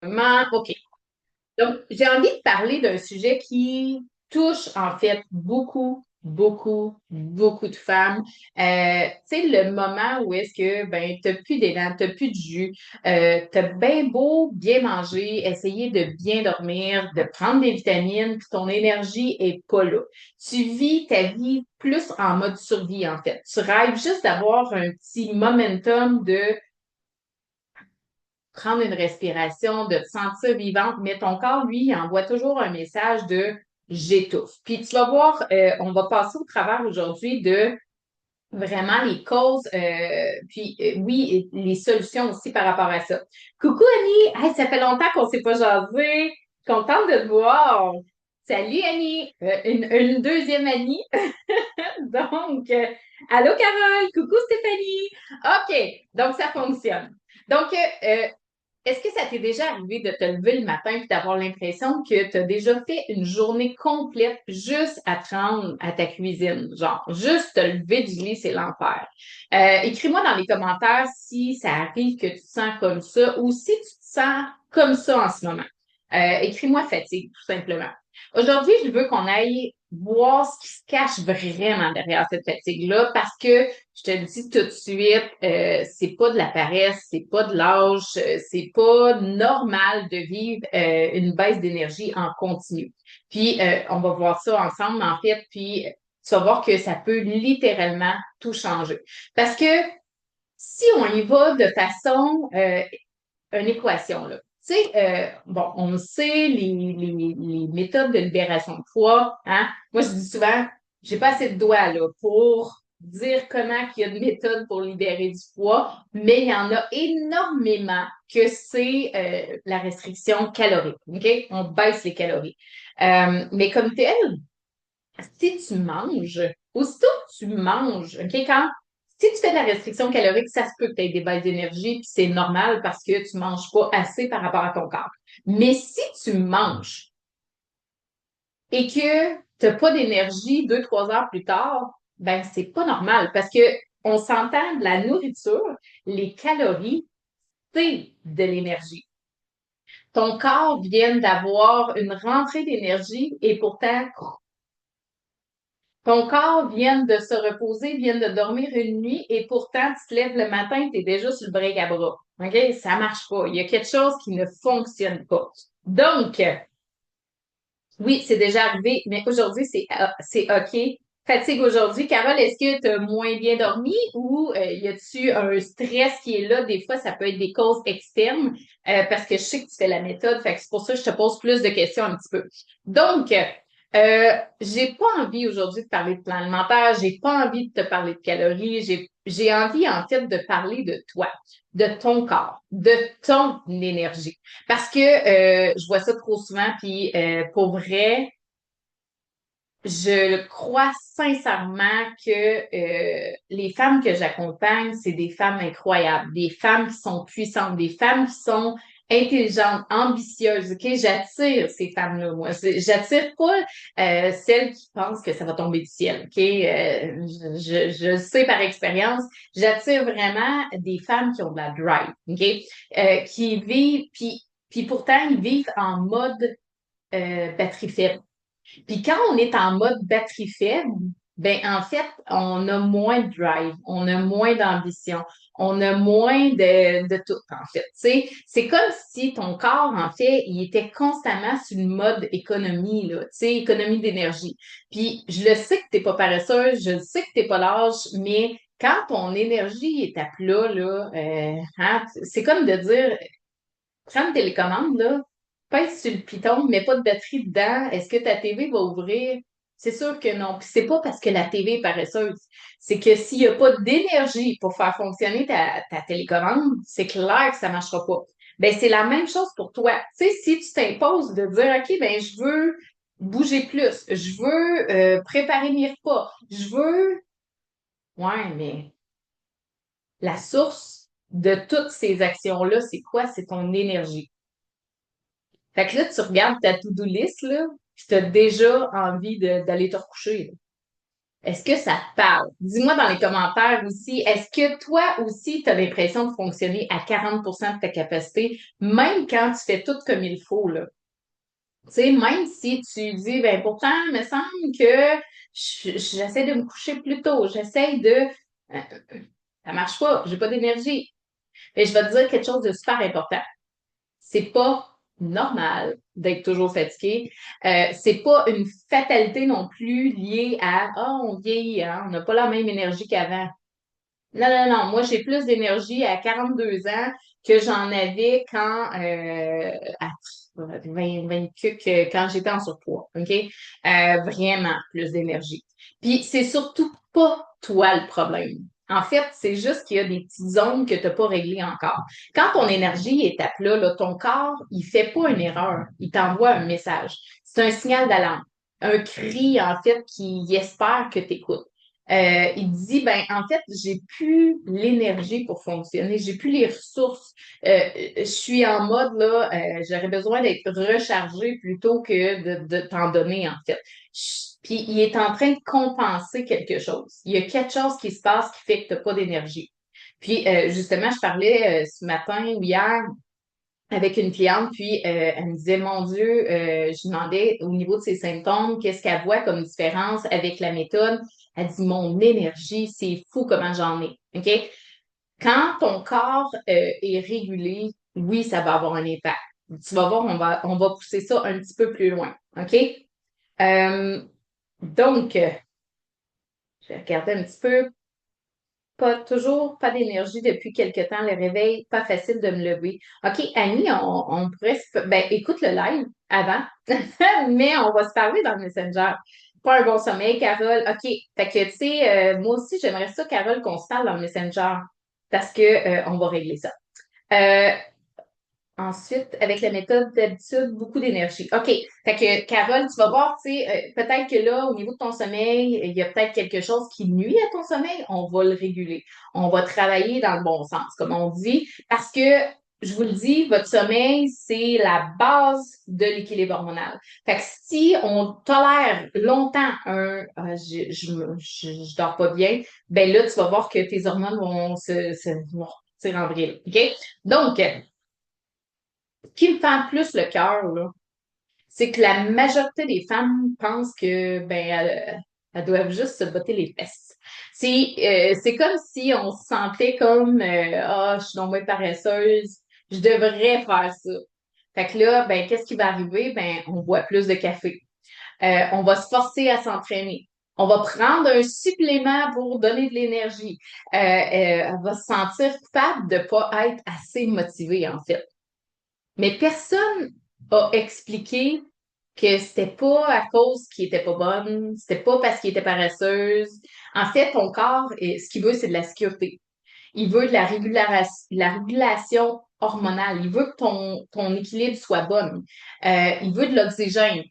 OK. Donc, j'ai envie de parler d'un sujet qui touche en fait beaucoup de femmes. Tu sais, le moment où est-ce que ben t'as plus d'élan, t'as plus de jus, t'as bien beau bien manger, essayer de bien dormir, de prendre des vitamines, puis ton énergie est pas là. Tu vis ta vie plus en mode survie en fait. Tu rêves juste d'avoir un petit momentum de prendre une respiration, de te sentir vivante, mais ton corps, lui, il envoie toujours un message de j'étouffe. Puis tu vas voir, on va passer au travers aujourd'hui de vraiment les causes, oui, et les solutions aussi par rapport à ça. Coucou Annie, hey, ça fait longtemps qu'on s'est pas jasé, contente de te voir. Salut Annie, une deuxième Annie. Donc, allô Carole, coucou Stéphanie. OK, donc ça fonctionne. Donc, est-ce que ça t'est déjà arrivé de te lever le matin et d'avoir l'impression que tu as déjà fait une journée complète juste à te rendre à ta cuisine? Genre, juste te lever du lit, c'est l'enfer. Écris-moi dans les commentaires si ça arrive que tu te sens comme ça ou si tu te sens comme ça en ce moment. Écris-moi fatigue, tout simplement. Aujourd'hui, je veux qu'on aille voir ce qui se cache vraiment derrière cette fatigue-là parce que je te le dis tout de suite, c'est pas de la paresse, c'est pas de l'âge, c'est pas normal de vivre une baisse d'énergie en continu. Puis on va voir ça ensemble en fait, puis tu vas voir que ça peut littéralement tout changer. Parce que si on y va de façon une équation là. Tu sais, bon, on sait les méthodes de libération de poids, hein? Moi, je dis souvent, j'ai pas assez de doigts là pour dire comment il y a de méthodes pour libérer du poids, mais il y en a énormément que c'est la restriction calorique, OK? On baisse les calories. Mais comme tel, si tu manges, aussitôt que tu manges, OK, si tu fais de la restriction calorique, ça se peut que tu aies des baisses d'énergie, puis c'est normal parce que tu manges pas assez par rapport à ton corps. Mais si tu manges et que tu n'as pas d'énergie 2, 3 heures plus tard, ben c'est pas normal parce que on s'entend de la nourriture, les calories, c'est de l'énergie. Ton corps vient d'avoir une rentrée d'énergie et pourtant ton corps vient de se reposer, vient de dormir une nuit et pourtant, tu te lèves le matin, tu es déjà sur le break à bras. OK? Ça marche pas. Il y a quelque chose qui ne fonctionne pas. Donc, oui, c'est déjà arrivé, mais aujourd'hui, c'est OK. Fatigue aujourd'hui. Carole, est-ce que tu as moins bien dormi ou y a-tu un stress qui est là? Des fois, ça peut être des causes externes parce que je sais que tu fais la méthode. Fait que c'est pour ça que je te pose plus de questions un petit peu. Donc, j'ai pas envie aujourd'hui de parler de plan alimentaire, j'ai pas envie de te parler de calories, j'ai envie en fait de parler de toi, de ton corps, de ton énergie. Parce que je vois ça trop souvent, puis pour vrai, je crois sincèrement que les femmes que j'accompagne, c'est des femmes incroyables, des femmes qui sont puissantes, des femmes qui sont intelligentes, ambitieuses. Ok, j'attire ces femmes-là. Moi, j'attire pas celles qui pensent que ça va tomber du ciel. Ok, je le sais par expérience. J'attire vraiment des femmes qui ont de la drive. Ok, qui vivent, puis pourtant ils vivent en mode batterie faible. Puis quand on est en mode batterie faible, ben en fait, on a moins de drive, on a moins d'ambition, on a moins de tout, en fait. Tu sais, c'est comme si ton corps, en fait, il était constamment sur une mode économie, là, tu sais, économie d'énergie. Puis je le sais que t'es pas paresseuse, je le sais que t'es pas lâche, mais quand ton énergie est à plat, là, hein, c'est comme de dire, prends une télécommande, là, pèse sur le piton, mets pas de batterie dedans. Est-ce que ta TV va ouvrir? C'est sûr que non. Puis c'est pas parce que la TV est paresseuse. C'est que s'il y a pas d'énergie pour faire fonctionner ta télécommande, c'est clair que ça marchera pas. Ben, c'est la même chose pour toi. Tu sais, si tu t'imposes de dire, OK, ben, je veux bouger plus, je veux préparer mes repas, je veux. Ouais, mais la source de toutes ces actions-là, c'est quoi? C'est ton énergie. Fait que là, tu regardes ta to-do list, là, puis t'as déjà envie d'aller te recoucher, là. Est-ce que ça te parle? Dis-moi dans les commentaires aussi, est-ce que toi aussi, tu as l'impression de fonctionner à 40 de ta capacité, même quand tu fais tout comme il faut, là? Tu sais, même si tu dis, ben pourtant, il me semble que j'essaie de me coucher plus tôt, j'essaie de... ça marche pas, j'ai pas d'énergie. Mais je vais te dire quelque chose de super important. C'est pas normal d'être toujours fatigué. C'est pas une fatalité non plus liée à on vieillit, hein, on n'a pas la même énergie qu'avant. Non, non, non. Moi, j'ai plus d'énergie à 42 ans que j'en avais à 20 quand j'étais en surpoids. OK? Vraiment plus d'énergie. Puis, c'est surtout pas toi le problème. En fait, c'est juste qu'il y a des petites zones que tu n'as pas réglées encore. Quand ton énergie est à plat, là, ton corps, il fait pas une erreur. Il t'envoie un message. C'est un signal d'alarme. Un cri, en fait, qui espère que tu écoutes. Il dit, ben, en fait, j'ai plus l'énergie pour fonctionner, j'ai plus les ressources. Je suis en mode, là, j'aurais besoin d'être rechargé plutôt que de t'en donner, en fait. Puis, il est en train de compenser quelque chose. Il y a quelque chose qui se passe qui fait que tu n'as pas d'énergie. Puis, justement, je parlais ce matin ou hier avec une cliente, puis elle me disait, mon Dieu, je lui demandais au niveau de ses symptômes, qu'est-ce qu'elle voit comme différence avec la méthode. Elle dit, mon énergie, c'est fou comment j'en ai. OK? Quand ton corps est régulé, oui, ça va avoir un impact. Tu vas voir, on va pousser ça un petit peu plus loin. OK? Euh, donc, je vais regarder un petit peu. Pas d'énergie depuis quelque temps, le réveil, pas facile de me lever. OK, Annie, on pourrait ben, écoute le live avant, mais on va se parler dans le Messenger. Pas un bon sommeil, Carole. OK, fait que, tu sais, moi aussi, j'aimerais ça, Carole, qu'on se parle dans le Messenger parce que, on va régler ça. Euh, Ensuite, avec la méthode d'habitude, beaucoup d'énergie. OK. Fait que, Carole, tu vas voir, tu sais, peut-être que là, au niveau de ton sommeil, il y a peut-être quelque chose qui nuit à ton sommeil. On va le réguler. On va travailler dans le bon sens, comme on dit, parce que, je vous le dis, votre sommeil, c'est la base de l'équilibre hormonal. Fait que si on tolère longtemps je dors pas bien, ben là, tu vas voir que tes hormones vont se en vrille. OK? Donc, ce qui me fait plus le cœur, là, c'est que la majorité des femmes pensent que ben elles doivent juste se botter les fesses. C'est comme si on se sentait comme je suis donc bien paresseuse, je devrais faire ça. Fait que là, ben qu'est-ce qui va arriver? Ben on boit plus de café. On va se forcer à s'entraîner. On va prendre un supplément pour donner de l'énergie. Elle va se sentir coupable de pas être assez motivée, en fait. Mais personne a expliqué que c'était pas à cause qu'il était pas bonne, c'était pas parce qu'il était paresseuse. En fait, ton corps, ce qu'il veut, c'est de la sécurité. Il veut de la régulation hormonale. Il veut que ton équilibre soit bon. Il veut de l'oxygène,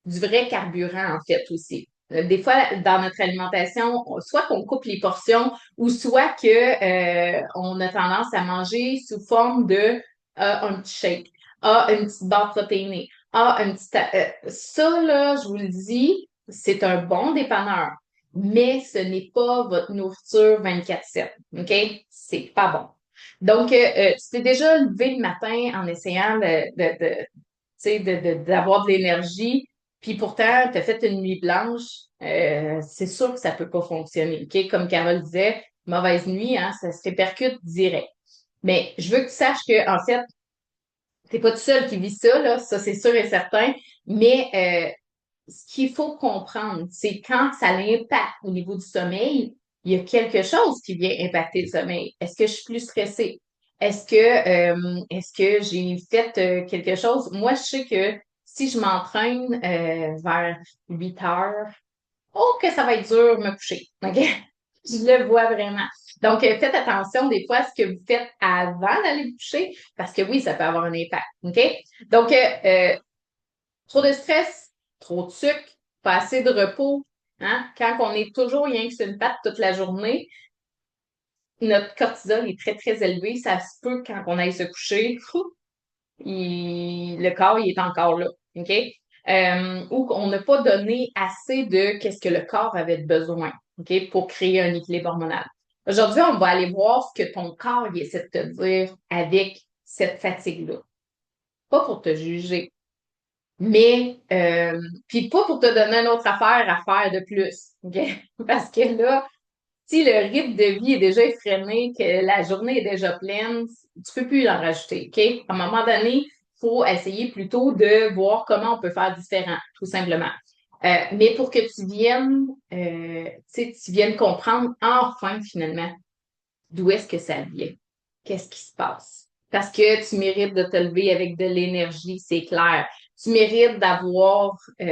du vrai carburant, en fait, aussi. Des fois, dans notre alimentation, soit qu'on coupe les portions ou soit que on a tendance à manger sous forme de un petit shake, une petite barre protéinée, un petit ça là, je vous le dis, c'est un bon dépanneur, mais ce n'est pas votre nourriture 24/7, OK? C'est pas bon. Donc, tu t'es déjà levé le matin en essayant tu sais, d'avoir de l'énergie, puis pourtant, tu as fait une nuit blanche, c'est sûr que ça peut pas fonctionner. OK? Comme Carole disait, mauvaise nuit, hein, ça se répercute direct. Mais je veux que tu saches que, en fait, t'es pas tout seul qui vit ça, là, ça c'est sûr et certain, mais ce qu'il faut comprendre, c'est quand ça l'impacte au niveau du sommeil, il y a quelque chose qui vient impacter le sommeil. Est-ce que je suis plus stressée? Est-ce que j'ai fait quelque chose? Moi, je sais que si je m'entraîne vers 8 heures, oh, que ça va être dur de me coucher. OK? Je le vois vraiment. Donc, faites attention des fois à ce que vous faites avant d'aller vous coucher, parce que oui, ça peut avoir un impact. OK? Donc, trop de stress, trop de sucre, pas assez de repos. Hein? Quand on est toujours rien que sur une patte toute la journée, notre cortisol est très, très élevé. Ça se peut quand on aille se coucher, le corps il est encore là. OK? ou qu'on n'a pas donné assez de qu'est-ce que le corps avait besoin, OK, pour créer un équilibre hormonal. Aujourd'hui, on va aller voir ce que ton corps il essaie de te dire avec cette fatigue-là. Pas pour te juger, mais puis pas pour te donner une autre affaire à faire de plus, OK? Parce que là, si le rythme de vie est déjà effréné, que la journée est déjà pleine, tu peux plus en rajouter, OK? À un moment donné, il faut essayer plutôt de voir comment on peut faire différent, tout simplement. Mais pour que tu viennes comprendre enfin, finalement, d'où est-ce que ça vient? Qu'est-ce qui se passe? Parce que tu mérites de te lever avec de l'énergie, c'est clair. Tu mérites d'avoir, tu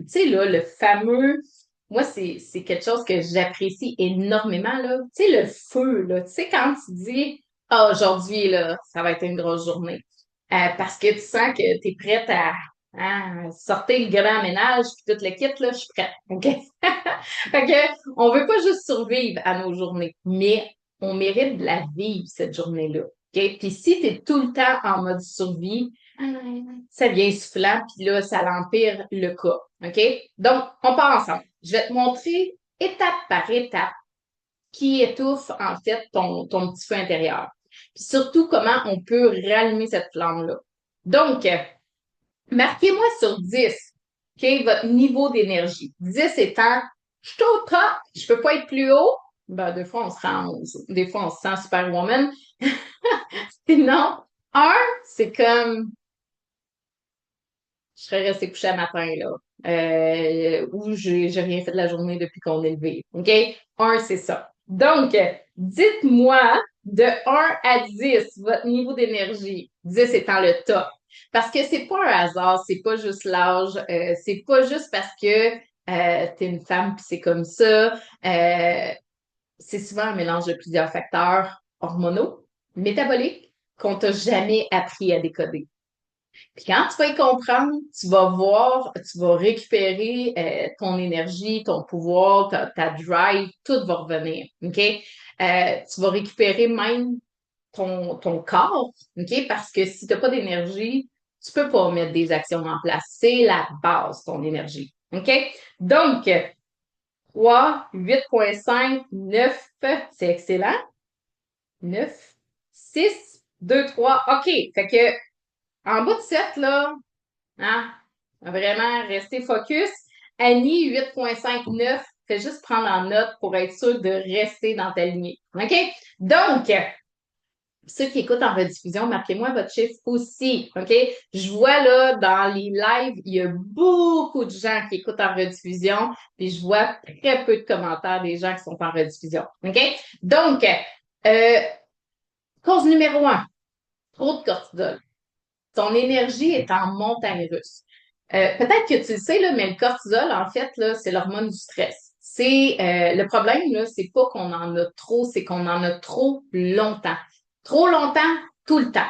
sais, là, le fameux, moi, c'est quelque chose que j'apprécie énormément, là. Tu sais, le feu, là. Tu sais, quand tu dis, ah, aujourd'hui, là, ça va être une grosse journée. Parce que tu sens que tu es prête à sortir le grand ménage, puis tout le kit, là, je suis prête. OK? Fait que, on veut pas juste survivre à nos journées, mais on mérite de la vivre, cette journée-là. OK? Puis si tu es tout le temps en mode survie, ça devient soufflant, puis là, ça l'empire le cas. OK? Donc, on part ensemble. Je vais te montrer étape par étape qui étouffe, en fait, ton petit feu intérieur. Puis surtout, comment on peut rallumer cette flamme-là. Donc, marquez-moi sur 10, OK, votre niveau d'énergie. 10 étant, je suis au top, je peux pas être plus haut. Ben, des fois, on se rend 11. Des fois, on se sent superwoman. Sinon, 1, c'est comme, je serais restée couchée à matin, là. Ou j'ai rien fait de la journée depuis qu'on est levé. OK? 1, c'est ça. Donc, dites-moi de 1 à 10 votre niveau d'énergie. 10 étant le top. Parce que c'est pas un hasard, c'est pas juste l'âge, c'est pas juste parce que t'es une femme puis c'est comme ça. C'est souvent un mélange de plusieurs facteurs hormonaux, métaboliques, qu'on t'a jamais appris à décoder. Puis quand tu vas y comprendre, tu vas voir, tu vas récupérer ton énergie, ton pouvoir, ta drive, tout va revenir. OK? Tu vas récupérer même ton corps, OK? Parce que si tu n'as pas d'énergie, tu peux pas mettre des actions en place. C'est la base, ton énergie. OK? Donc, 3, 8,5, 9, c'est excellent. 9, 6, 2, 3. OK. Fait que en bas de 7, là, hein, vraiment rester focus. Annie, 8,59, fais juste prendre en note pour être sûr de rester dans ta lignée. OK? Donc, ceux qui écoutent en rediffusion, marquez-moi votre chiffre aussi. OK? Je vois là dans les lives, il y a beaucoup de gens qui écoutent en rediffusion, puis je vois très peu de commentaires des gens qui sont en rediffusion. OK? Donc, euh, cause numéro 1, trop de cortisol. Ton énergie est en montagne russe. Peut-être que tu le sais, là, mais le cortisol, en fait, là, c'est l'hormone du stress. C'est le problème, là, c'est pas qu'on en a trop, c'est qu'on en a trop longtemps. Trop longtemps, tout le temps.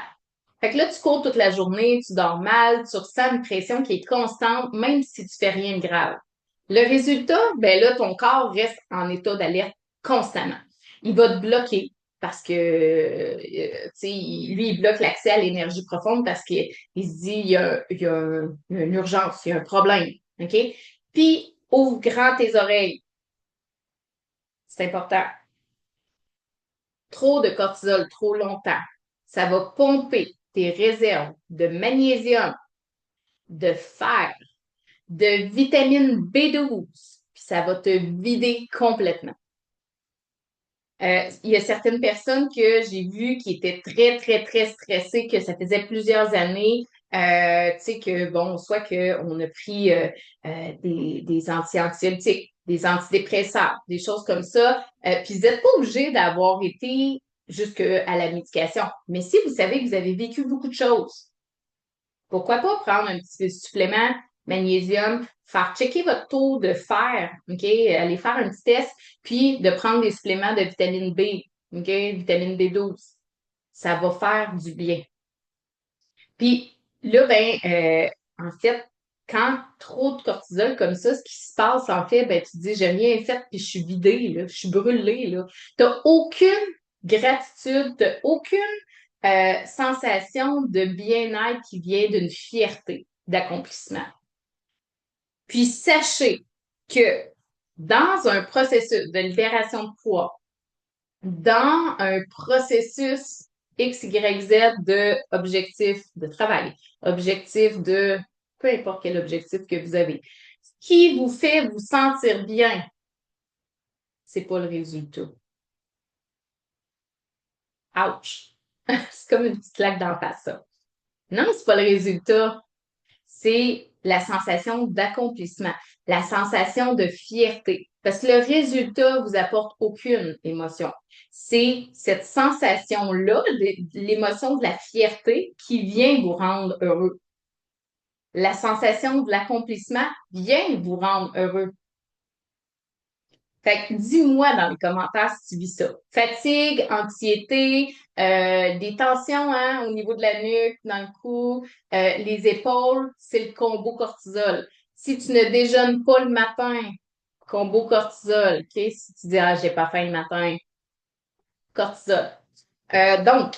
Fait que là, tu cours toute la journée, tu dors mal, tu ressens une pression qui est constante, même si tu fais rien de grave. Le résultat, ben là, ton corps reste en état d'alerte constamment. Il va te bloquer parce que, tu sais, lui, il bloque l'accès à l'énergie profonde parce qu'il se dit, il y a une urgence, il y a un problème, OK? Puis, ouvre grand tes oreilles. C'est important. Trop de cortisol trop longtemps, ça va pomper tes réserves de magnésium, de fer, de vitamine B12, puis ça va te vider complètement. Il y a certaines personnes que j'ai vues qui étaient très, très, très stressées, que ça faisait plusieurs années, tu sais, que, bon, soit qu'on a pris des anti-anxiolytiques, des antidépresseurs, des choses comme ça, puis vous n'êtes pas obligé d'avoir été jusqu'à la médication. Mais si vous savez que vous avez vécu beaucoup de choses, pourquoi pas prendre un petit supplément magnésium, faire checker votre taux de fer, OK? Aller faire un petit test, puis de prendre des suppléments de vitamine B, OK? Vitamine B12. Ça va faire du bien. Puis là, ben, en fait, quand trop de cortisol comme ça, ce qui se passe, en fait, ben, tu te dis, j'ai rien fait, puis je suis vidée, là, je suis brûlée, là. T'as aucune gratitude, t'as aucune sensation de bien-être qui vient d'une fierté d'accomplissement. Puis sachez que dans un processus de libération de poids, dans un processus X, Y, Z de objectif de travail, objectif de peu importe quel objectif que vous avez, ce qui vous fait vous sentir bien, c'est pas le résultat. Ouch! C'est comme une petite claque d'en face, ça. Non, c'est pas le résultat. C'est la sensation d'accomplissement, la sensation de fierté. Parce que le résultat vous apporte aucune émotion. C'est cette sensation-là, l'émotion de la fierté, qui vient vous rendre heureux. La sensation de l'accomplissement vient vous rendre heureux. Fait que dis-moi dans les commentaires si tu vis ça. Fatigue, anxiété, des tensions hein, au niveau de la nuque, dans le cou, les épaules, c'est le combo cortisol. Si tu ne déjeunes pas le matin, combo cortisol, OK? Si tu dis ah, j'ai pas faim le matin, cortisol. Donc,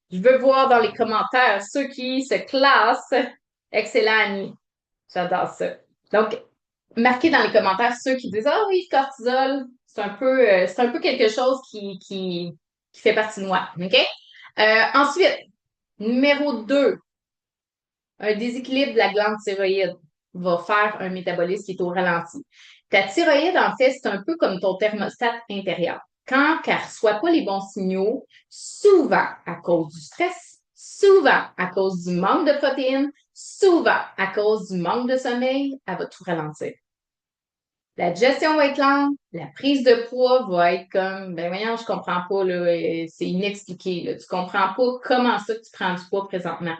je veux voir dans les commentaires ceux qui se classent. Excellent, Annie. J'adore ça. Donc, marquez dans les commentaires ceux qui disent ah oui, cortisol, c'est un peu quelque chose qui fait partie de moi. OK? Ensuite, numéro 2, un déséquilibre de la glande thyroïde va faire un métabolisme qui est au ralenti. Ta thyroïde, en fait, c'est un peu comme ton thermostat intérieur. Quand elle ne reçoit pas les bons signaux, souvent à cause du stress, souvent à cause du manque de protéines, souvent à cause du manque de sommeil, elle va tout ralentir. La digestion va être lente, la prise de poids va être comme, ben voyons, je comprends pas, là, c'est inexpliqué, là. Tu comprends pas comment ça que tu prends du poids présentement.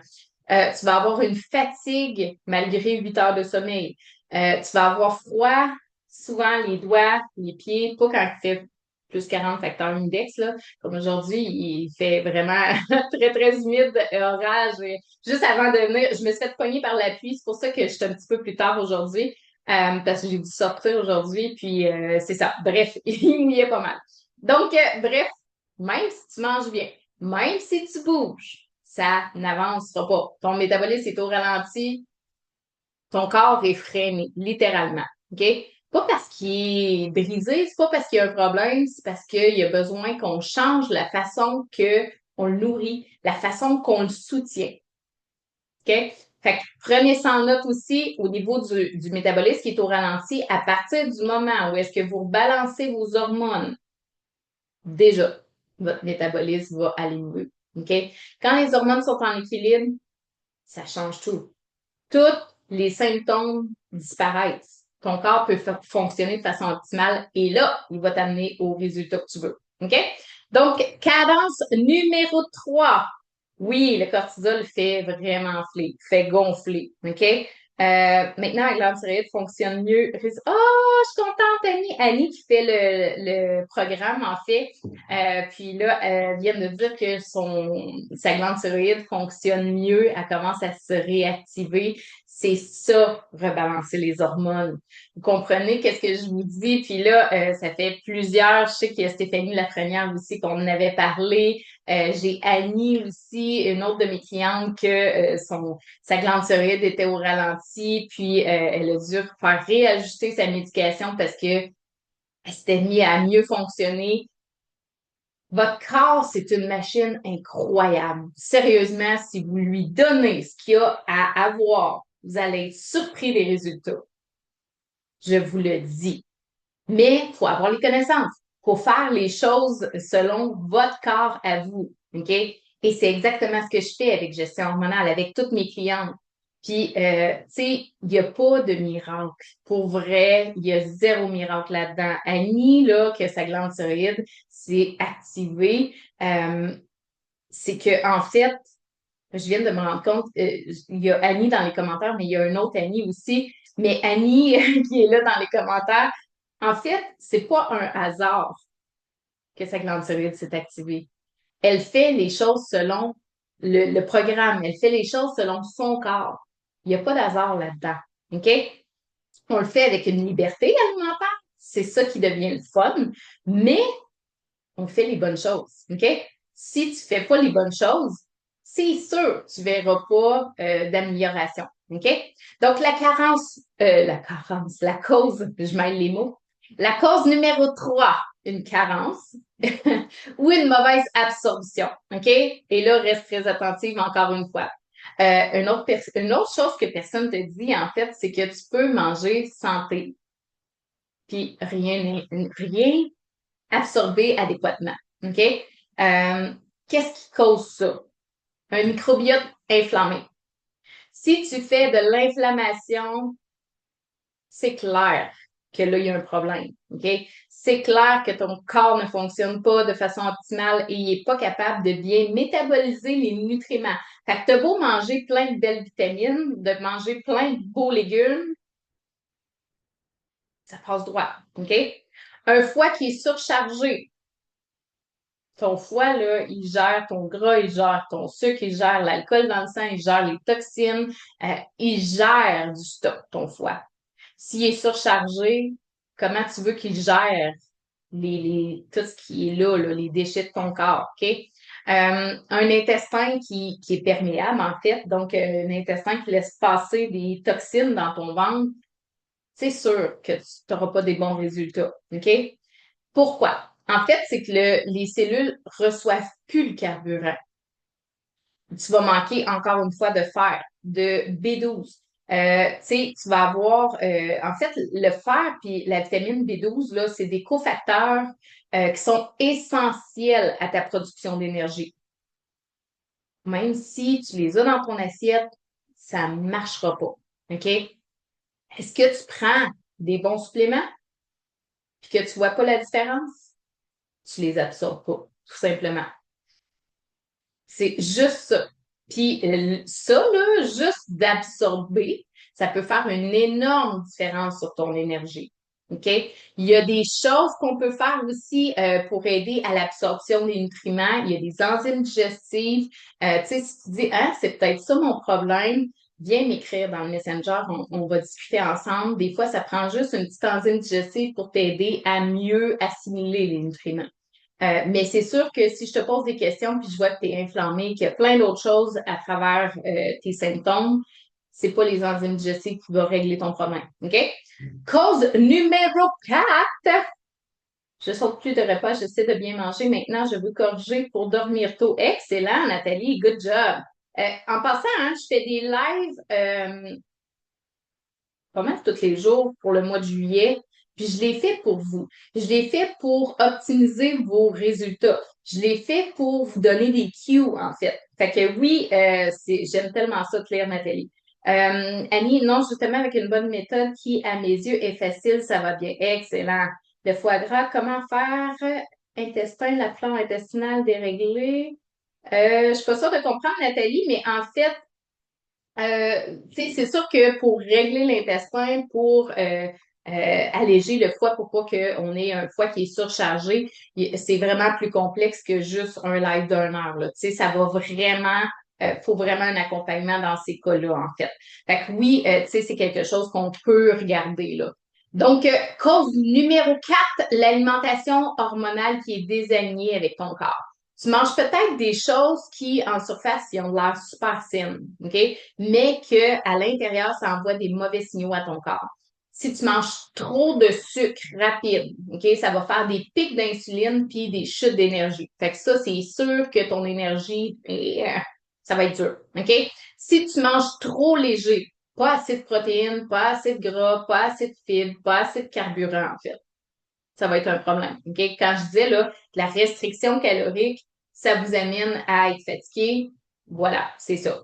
Tu vas avoir une fatigue malgré 8 heures de sommeil. Tu vas avoir froid, souvent les doigts, les pieds, pas quand il fait plus 40 facteurs index, là. Comme aujourd'hui, il fait vraiment très, très humide, orage. Juste avant de venir, je me suis fait pogner par la pluie. C'est pour ça que je suis un petit peu plus tard aujourd'hui. Parce que j'ai dû sortir aujourd'hui, puis c'est ça. Bref, il mouillait pas mal. Donc, bref, même si tu manges bien, même si tu bouges, ça n'avancera pas. Ton métabolisme est au ralenti, ton corps est freiné, littéralement. OK? Pas parce qu'il est brisé, c'est pas parce qu'il y a un problème, c'est parce qu'il y a besoin qu'on change la façon qu'on le nourrit, la façon qu'on le soutient. OK? Fait que prenez ça en note aussi au niveau du métabolisme qui est au ralenti à partir du moment où est-ce que vous balancez vos hormones, déjà, votre métabolisme va aller mieux. OK? Quand les hormones sont en équilibre, ça change tout. Tous les symptômes disparaissent. Ton corps peut fonctionner de façon optimale et là, il va t'amener au résultat que tu veux. OK? Donc, cadence numéro 3. Oui, le cortisol fait vraiment enfler, fait gonfler. OK? Maintenant, la glande thyroïde fonctionne mieux. Oh, je suis contente, Annie. Annie qui fait le programme, en fait. Puis là, elle vient de dire que sa glande thyroïde fonctionne mieux. Elle commence à se réactiver. C'est ça, rebalancer les hormones. Vous comprenez qu'est-ce que je vous dis? Puis là, ça fait plusieurs, je sais qu'il y a Stéphanie Lafrenière aussi qu'on en avait parlé. J'ai Annie aussi, une autre de mes clientes, que sa glande thyroïde était au ralenti, puis elle a dû faire réajuster sa médication parce que elle s'était mise à mieux fonctionner. Votre corps, c'est une machine incroyable. Sérieusement, si vous lui donnez ce qu'il y a à avoir, vous allez être surpris des résultats. Je vous le dis. Mais il faut avoir les connaissances. Il faut faire les choses selon votre corps à vous. OK? Et c'est exactement ce que je fais avec gestion hormonale, avec toutes mes clientes. Puis, tu sais, il n'y a pas de miracle. Pour vrai, il y a zéro miracle là-dedans. Annie, là, que sa glande thyroïde s'est activée, c'est que en fait, je viens de me rendre compte, il y a Annie dans les commentaires, mais il y a une autre Annie aussi. Mais Annie, qui est là dans les commentaires, en fait, c'est pas un hasard que sa glande thyroïde s'est activée. Elle fait les choses selon le programme. Elle fait les choses selon son corps. Il n'y a pas d'hasard là-dedans. OK? On le fait avec une liberté alimentaire. C'est ça qui devient le fun. Mais on fait les bonnes choses. OK? Si tu fais pas les bonnes choses, c'est sûr, tu verras pas d'amélioration. OK? Donc, la cause, je mêle les mots. La cause numéro 3, une carence ou une mauvaise absorption. OK? Et là, reste très attentive encore une fois. Une autre chose que personne te dit, en fait, c'est que tu peux manger santé, puis rien absorber adéquatement. OK? Qu'est-ce qui cause ça? Un microbiote inflammé. Si tu fais de l'inflammation, c'est clair que là, il y a un problème. OK? C'est clair que ton corps ne fonctionne pas de façon optimale et il n'est pas capable de bien métaboliser les nutriments. Fait que t'as beau manger plein de belles vitamines, de manger plein de beaux légumes, ça passe droit. OK? Un foie qui est surchargé, ton foie, là, il gère ton gras, il gère ton sucre, il gère l'alcool dans le sang, il gère les toxines, il gère du stock, ton foie. S'il est surchargé, comment tu veux qu'il gère tout ce qui est là, les déchets de ton corps, OK? Un intestin qui est perméable, en fait, donc un intestin qui laisse passer des toxines dans ton ventre, c'est sûr que tu n'auras pas des bons résultats, OK? Pourquoi? En fait, c'est que les cellules reçoivent plus le carburant. Tu vas manquer encore une fois de fer, de B12. Tu sais, tu vas avoir, en fait, le fer puis la vitamine B12, là, c'est des cofacteurs qui sont essentiels à ta production d'énergie. Même si tu les as dans ton assiette, ça ne marchera pas. OK? Est-ce que tu prends des bons suppléments puis que tu ne vois pas la différence? Tu les absorbes pas, tout simplement. C'est juste ça. Puis ça, là, juste d'absorber, ça peut faire une énorme différence sur ton énergie. OK? Il y a des choses qu'on peut faire aussi pour aider à l'absorption des nutriments. Il y a des enzymes digestives. Tu sais, si tu dis, ah, c'est peut-être ça mon problème, viens m'écrire dans le Messenger, on va discuter ensemble. Des fois, ça prend juste une petite enzyme digestive pour t'aider à mieux assimiler les nutriments. Mais c'est sûr que si je te pose des questions puis je vois que tu es inflammé, qu'il y a plein d'autres choses à travers tes symptômes, c'est pas les enzymes digestives qui vont régler ton problème. OK? Cause numéro 4. Je saute plus de repas, j'essaie de bien manger. Maintenant, je veux corriger pour dormir tôt. Excellent, Nathalie, good job. En passant, hein, je fais des lives pas mal tous les jours pour le mois de juillet. Puis je l'ai fait pour vous. Je l'ai fait pour optimiser vos résultats. Je l'ai fait pour vous donner des cues, en fait. Fait que oui, j'aime tellement ça, Claire Nathalie. Annie, non, justement, avec une bonne méthode qui, à mes yeux, est facile, ça va bien. Excellent. Le foie gras, comment faire? Intestin, la flore intestinale déréglée. Je suis pas sûre de comprendre, Nathalie, mais en fait, c'est sûr que pour régler l'intestin, pour alléger le foie pour pas qu'on ait un foie qui est surchargé, c'est vraiment plus complexe que juste un live d'une heure, là. Tu sais, ça va vraiment, faut vraiment un accompagnement dans ces cas-là, en fait. Fait que oui, tu sais, c'est quelque chose qu'on peut regarder, là. Donc, cause numéro 4, l'alimentation hormonale qui est désalignée avec ton corps. Tu manges peut-être des choses qui, en surface, ils ont l'air super saines, OK? Mais qu'à l'intérieur, ça envoie des mauvais signaux à ton corps. Si tu manges trop de sucre rapide, OK, ça va faire des pics d'insuline puis des chutes d'énergie. Fait que ça, c'est sûr que ton énergie, ça va être dur, OK? Si tu manges trop léger, pas assez de protéines, pas assez de gras, pas assez de fibres, pas assez de carburant, en fait, ça va être un problème. OK? Quand je disais là, la restriction calorique, ça vous amène à être fatigué. Voilà, c'est ça.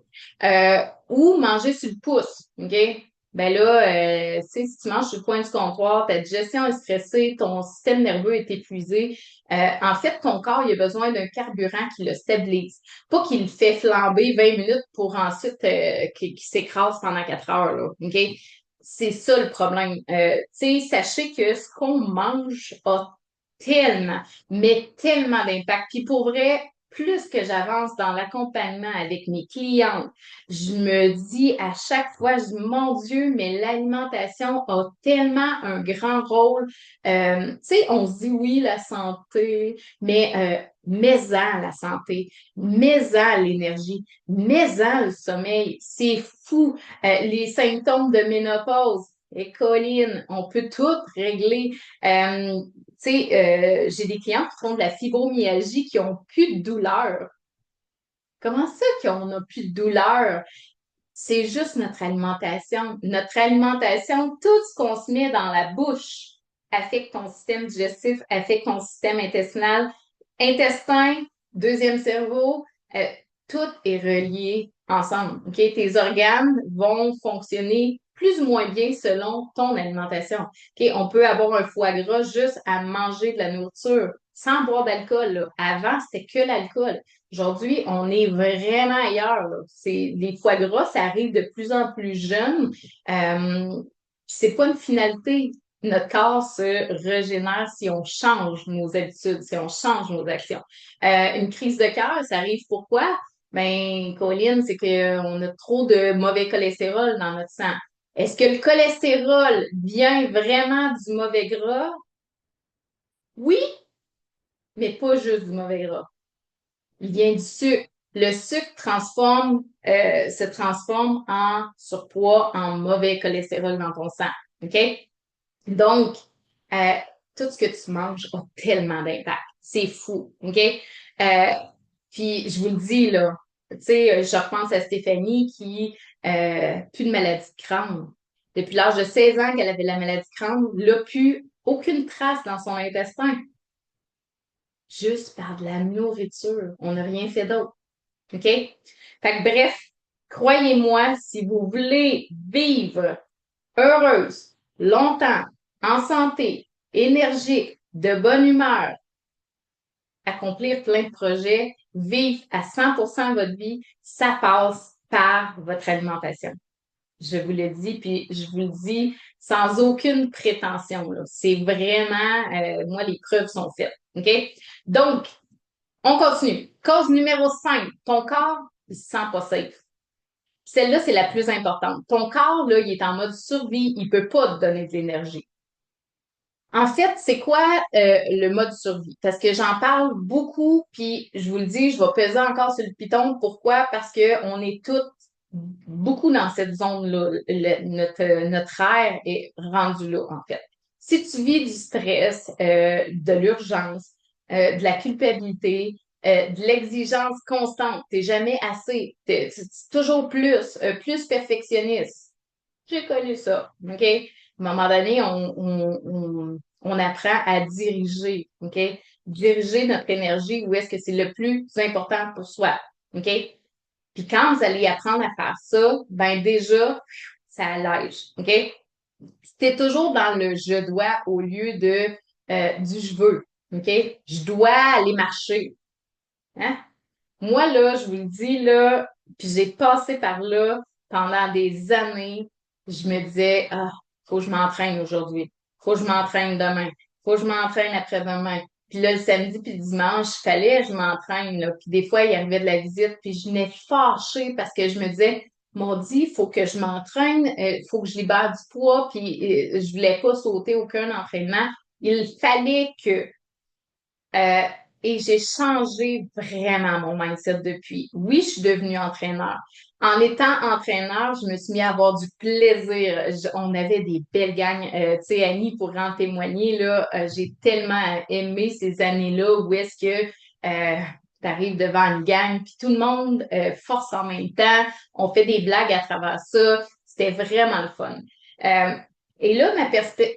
Ou manger sur le pouce. OK? Ben là, tu sais, si tu manges sur le coin du comptoir, ta digestion est stressée, ton système nerveux est épuisé. En fait, ton corps, il a besoin d'un carburant qui le stabilise. Pas qu'il le fait flamber 20 minutes pour ensuite qu'il s'écrase pendant 4 heures. Là, OK? C'est ça le problème. Tu sais, sachez que ce qu'on mange a tellement, mais tellement d'impact. Puis pour vrai, plus que j'avance dans l'accompagnement avec mes clientes, je me dis à chaque fois, je dis, mon Dieu, mais l'alimentation a tellement un grand rôle. Tu sais, on se dit oui, la santé, mais mets-en la santé, mets-en l'énergie, mets-en le sommeil. C'est fou. Les symptômes de ménopause, et Colline, on peut tout régler. J'ai des clients qui font de la fibromyalgie qui ont plus de douleur. Comment ça qu'on n'a plus de douleur? C'est juste notre alimentation. Notre alimentation, tout ce qu'on se met dans la bouche affecte ton système digestif, affecte ton système intestinal. Intestin, deuxième cerveau, tout est relié ensemble. OK? Tes organes vont fonctionner plus ou moins bien selon ton alimentation. OK? On peut avoir un foie gras juste à manger de la nourriture sans boire d'alcool, là. Avant, c'était que l'alcool. Aujourd'hui, on est vraiment ailleurs, là. Les foie gras, ça arrive de plus en plus jeune. C'est pas une finalité. Notre corps se régénère si on change nos habitudes, si on change nos actions. Une crise de cœur, ça arrive pourquoi? Ben, Colline, c'est qu'on a trop de mauvais cholestérol dans notre sang. Est-ce que le cholestérol vient vraiment du mauvais gras? Oui, mais pas juste du mauvais gras. Il vient du sucre. Le sucre se transforme en surpoids, en mauvais cholestérol dans ton sang. OK? Donc, euh, tout ce que tu manges a tellement d'impact. C'est fou. OK? Euh, Puis, je vous le dis, là, tu sais, je repense à Stéphanie qui plus de maladie de Crohn. Depuis l'âge de 16 ans qu'elle avait la maladie de Crohn, elle n'a plus aucune trace dans son intestin. Juste par de la nourriture. On n'a rien fait d'autre. OK? Fait que bref, croyez-moi, si vous voulez vivre heureuse, longtemps, en santé, énergique, de bonne humeur, accomplir plein de projets, vivre à 100% votre vie, ça passe par votre alimentation. Je vous le dis, puis je vous le dis sans aucune prétention, là. C'est vraiment, moi, les preuves sont faites. OK? Donc, on continue. Cause numéro 5, ton corps, il se sent pas safe. Celle-là, c'est la plus importante. Ton corps, là, il est en mode survie, il peut pas te donner de l'énergie. En fait, c'est quoi le mode survie? Parce que j'en parle beaucoup, puis je vous le dis, je vais peser encore sur le piton. Pourquoi? Parce que on est toutes beaucoup dans cette zone-là. Notre air est rendu là, en fait. Si tu vis du stress, de l'urgence, de la culpabilité, de l'exigence constante, t'es jamais assez, c'est toujours plus perfectionniste. J'ai connu ça, OK? À un moment donné, on apprend à diriger, OK? Diriger notre énergie où est-ce que c'est le plus important pour soi, OK? Puis quand vous allez apprendre à faire ça, ben déjà, ça allège, OK? C'était toujours dans le je dois au lieu de du je veux, OK? Je dois aller marcher, hein? Moi, là, je vous le dis, là, puis j'ai passé par là pendant des années. Je me disais, ah, faut que je m'entraîne aujourd'hui. Faut que je m'entraîne demain. Faut que je m'entraîne après-demain. Puis là, le samedi puis le dimanche, il fallait que je m'entraîne, là. Puis des fois, il arrivait de la visite, puis je venais fâchée parce que je me disais, dit, il faut que je m'entraîne, il faut que je libère du poids, puis je voulais pas sauter aucun entraînement. Il fallait que euh, et j'ai changé vraiment mon mindset depuis. Oui, je suis devenue entraîneur. En étant entraîneur, je me suis mis à avoir du plaisir. On avait des belles gangs. Tu sais, Annie pourra en témoigner, là. J'ai tellement aimé ces années-là où est-ce que tu arrives devant une gang, puis tout le monde force en même temps. On fait des blagues à travers ça. C'était vraiment le fun. Euh, et là,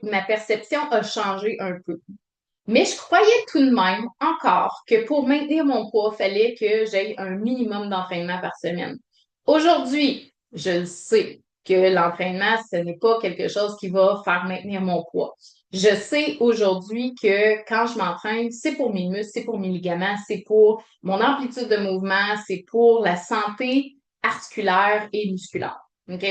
ma perception a changé un peu. Mais je croyais tout de même encore que pour maintenir mon poids, il fallait que j'aie un minimum d'entraînement par semaine. Aujourd'hui, je le sais que l'entraînement, ce n'est pas quelque chose qui va faire maintenir mon poids. Je sais aujourd'hui que quand je m'entraîne, c'est pour mes muscles, c'est pour mes ligaments, c'est pour mon amplitude de mouvement, c'est pour la santé articulaire et musculaire. OK?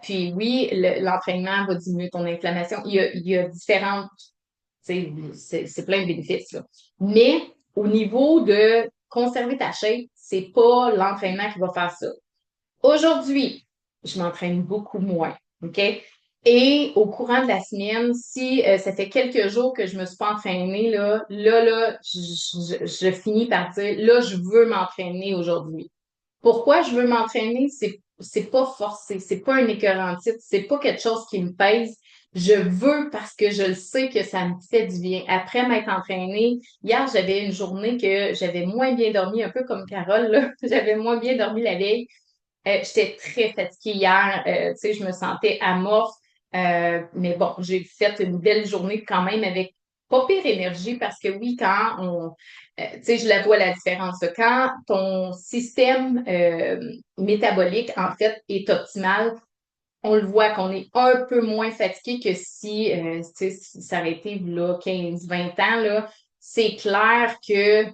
Puis oui, l'entraînement va diminuer ton inflammation. Il y a différentes c'est plein de bénéfices, là. Mais au niveau de conserver ta shape, c'est pas l'entraînement qui va faire ça. Aujourd'hui, je m'entraîne beaucoup moins. OK? Et au courant de la semaine, si ça fait quelques jours que je me suis pas entraînée, je finis par dire, là, je veux m'entraîner aujourd'hui. Pourquoi je veux m'entraîner? C'est pas forcé, c'est pas un écœurant titre, c'est pas quelque chose qui me pèse. Je veux parce que je le sais que ça me fait du bien. Après m'être entraînée, hier, j'avais une journée que j'avais moins bien dormi, un peu comme Carole, là. J'avais moins bien dormi la veille. J'étais très fatiguée hier. Tu sais, je me sentais amorphe. Mais bon, j'ai fait une belle journée quand même avec pas pire énergie parce que oui, tu sais, je la vois la différence. Quand ton système métabolique, en fait, est optimal, on le voit qu'on est un peu moins fatigué que tu sais, si ça aurait été là, 15, 20 ans, là, c'est clair que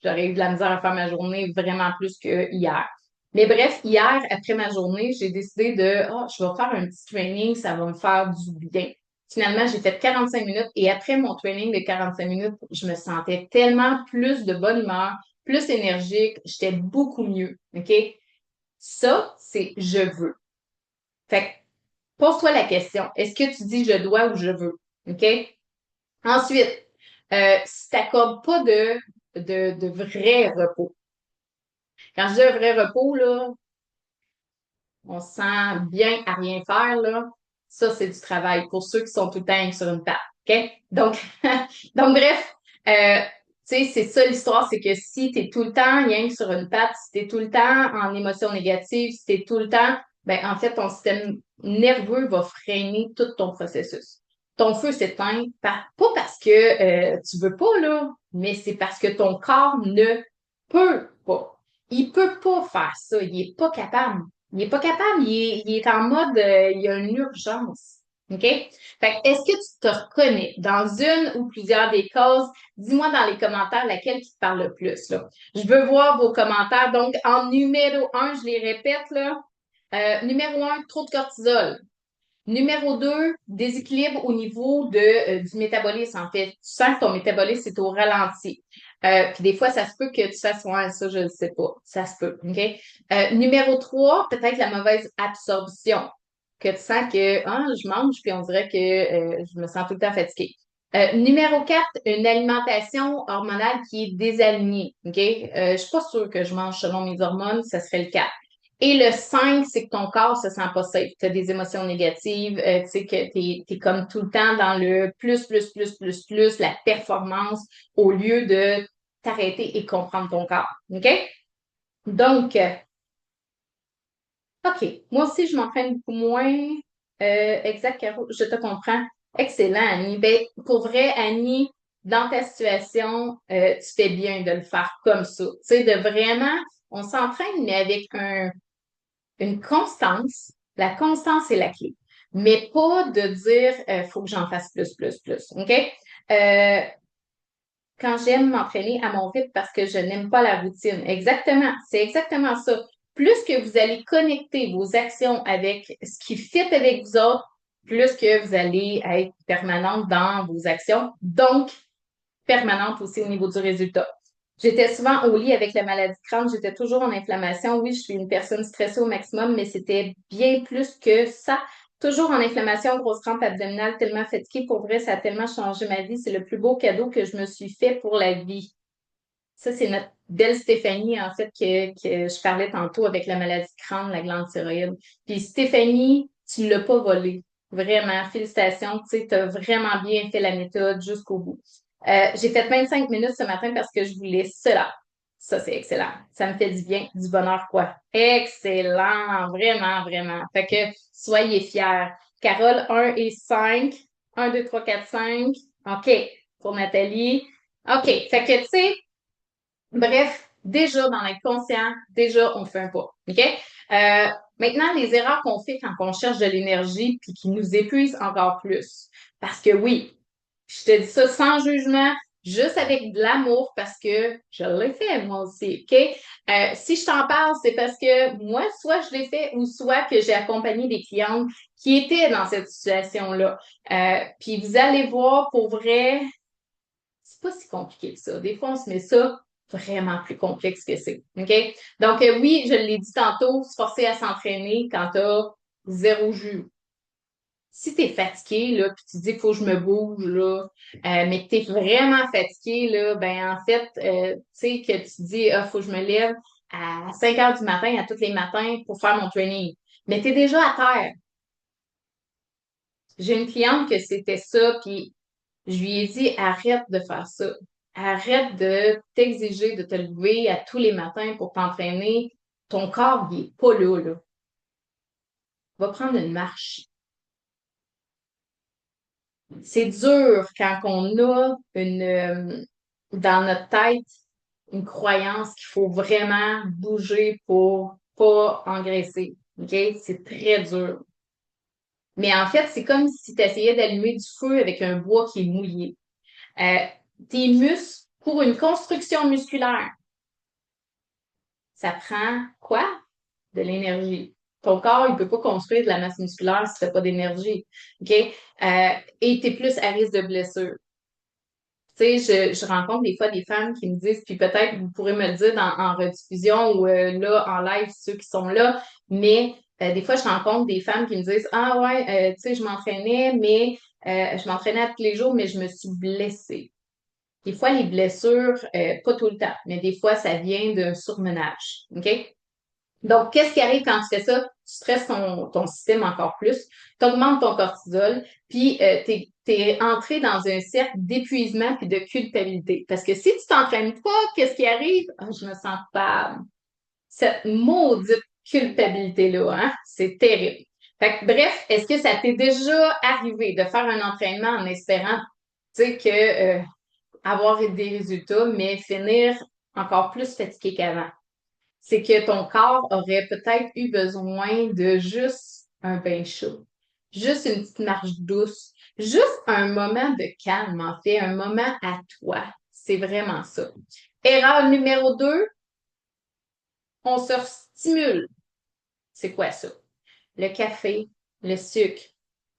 j'aurais eu de la misère à faire ma journée vraiment plus que hier. Mais bref, hier, après ma journée, j'ai décidé je vais faire un petit training, ça va me faire du bien. Finalement, j'ai fait 45 minutes et après mon training de 45 minutes, je me sentais tellement plus de bonne humeur, plus énergique, j'étais beaucoup mieux. OK? Ça, c'est je veux. Fait que, pose-toi la question. Est-ce que tu dis je dois ou je veux? OK? Ensuite, si tu n'accordes pas de vrai repos. Quand je dis un vrai repos, là, on se sent bien à rien faire, là. Ça, c'est du travail pour ceux qui sont tout le temps sur une patte. OK? Donc, donc bref, euh, tu sais, c'est ça l'histoire, c'est que si tu es tout le temps rien que sur une patte, si tu es tout le temps en émotion négative, si tu es tout le temps, ben en fait, ton système nerveux va freiner tout ton processus. Ton feu s'éteint, pas parce que tu veux pas, là, mais c'est parce que ton corps ne peut pas. Il peut pas faire ça. Il est pas capable. Il est pas capable. Il est en mode, il y a une urgence. OK? Fait que, est-ce que tu te reconnais dans une ou plusieurs des causes? Dis-moi dans les commentaires laquelle qui te parle le plus, là. Je veux voir vos commentaires. Donc, en numéro un, je les répète, là. Numéro un, trop de cortisol. Numéro 2, déséquilibre au niveau du métabolisme, en fait. Tu sens que ton métabolisme est au ralenti. Puis des fois, ça se peut que tu fasses, ouais, ça, je ne sais pas. Ça se peut, OK? Numéro 3, peut-être la mauvaise absorption. Que tu sens que, je mange, puis on dirait que je me sens tout le temps fatiguée. Numéro 4, une alimentation hormonale qui est désalignée. OK? Je suis pas sûre que je mange selon mes hormones, ça serait le 4. Et le 5, c'est que ton corps se sent pas safe. Tu as des émotions négatives, tu sais que tu es comme tout le temps dans le plus, la performance, au lieu de t'arrêter et comprendre ton corps. OK? Donc, OK. Moi aussi, je m'entraîne beaucoup moins. Exact, Caro, je te comprends. Excellent, Annie. Ben, pour vrai, Annie, dans ta situation, tu fais bien de le faire comme ça. Tu sais, de vraiment, on s'entraîne, mais avec une constance. La constance est la clé. Mais pas de dire, faut que j'en fasse plus. OK? Euh, quand j'aime m'entraîner à mon rythme parce que je n'aime pas la routine. Exactement. C'est exactement ça. Plus que vous allez connecter vos actions avec ce qui fit avec vous autres, plus que vous allez être permanente dans vos actions. Donc, permanente aussi au niveau du résultat. J'étais souvent au lit avec la maladie de Crohn, j'étais toujours en inflammation. Oui, je suis une personne stressée au maximum, mais c'était bien plus que ça. Toujours en inflammation, grosse crampe abdominale, tellement fatiguée. Pour vrai, ça a tellement changé ma vie. C'est le plus beau cadeau que je me suis fait pour la vie. Ça, c'est notre belle Stéphanie, en fait, que je parlais tantôt avec la maladie de Crohn, la glande thyroïde. Puis Stéphanie, tu ne l'as pas volée. Vraiment, félicitations. Tu as vraiment bien fait la méthode jusqu'au bout. J'ai fait 25 minutes ce matin parce que je voulais cela. Ça, c'est excellent. Ça me fait du bien, du bonheur, quoi. Excellent. Vraiment, vraiment. Fait que soyez fiers. Carole, 1 et 5. 1, 2, 3, 4, 5. OK. Pour Nathalie. OK. Fait que, tu sais, bref, déjà dans l'être conscient, déjà on fait un pas. OK? Maintenant, les erreurs qu'on fait quand on cherche de l'énergie puis qui nous épuisent encore plus. Parce que oui, je te dis ça sans jugement, juste avec de l'amour parce que je l'ai fait moi aussi. OK? Si je t'en parle, c'est parce que moi, soit je l'ai fait ou soit que j'ai accompagné des clientes qui étaient dans cette situation-là. Puis vous allez voir, pour vrai, c'est pas si compliqué que ça. Des fois, on se met ça vraiment plus complexe que c'est. OK? Donc, oui, je l'ai dit tantôt, se forcer à s'entraîner quand tu as zéro jus. Si tu es fatigué, là, puis tu dis qu'il faut que je me bouge, là, mais que tu es vraiment fatigué, là, ben en fait, tu sais, que tu dis, ah, faut que je me lève à 5 heures du matin, à tous les matins pour faire mon training. Mais tu es déjà à terre. J'ai une cliente que c'était ça, puis je lui ai dit, arrête de faire ça. Arrête de t'exiger de te lever à tous les matins pour t'entraîner. Ton corps, il est pas là, là. Va prendre une marche. C'est dur quand on a dans notre tête une croyance qu'il faut vraiment bouger pour pas engraisser. OK? C'est très dur. Mais en fait, c'est comme si tu essayais d'allumer du feu avec un bois qui est mouillé. Euh, Tes muscles, pour une construction musculaire, ça prend quoi? De l'énergie. Ton corps, il peut pas construire de la masse musculaire si tu n'as pas d'énergie. OK? Et tu es plus à risque de blessure. Tu sais, je rencontre des fois des femmes qui me disent, puis peut-être vous pourrez me le dire en rediffusion ou là, en live, ceux qui sont là, mais des fois, je rencontre des femmes qui me disent, ah ouais, tu sais, je m'entraînais, mais je m'entraînais à tous les jours, mais je me suis blessée. Des fois, les blessures, pas tout le temps, mais des fois, ça vient d'un surmenage. OK? Donc, qu'est-ce qui arrive quand tu fais ça? Tu stresses ton système encore plus, tu augmentes ton cortisol, puis tu es entré dans un cercle d'épuisement puis de culpabilité. Parce que si tu t'entraînes pas, qu'est-ce qui arrive? Ah, je me sens pas. Cette maudite culpabilité-là, hein? C'est terrible. Fait que, bref, est-ce que ça t'est déjà arrivé de faire un entraînement en espérant, tu sais, que avoir des résultats, mais finir encore plus fatigué qu'avant? C'est que ton corps aurait peut-être eu besoin de juste un bain chaud, juste une petite marche douce, juste un moment de calme, en fait, un moment à toi. C'est vraiment ça. Erreur numéro 2, on se stimule. C'est quoi ça? Le café, le sucre,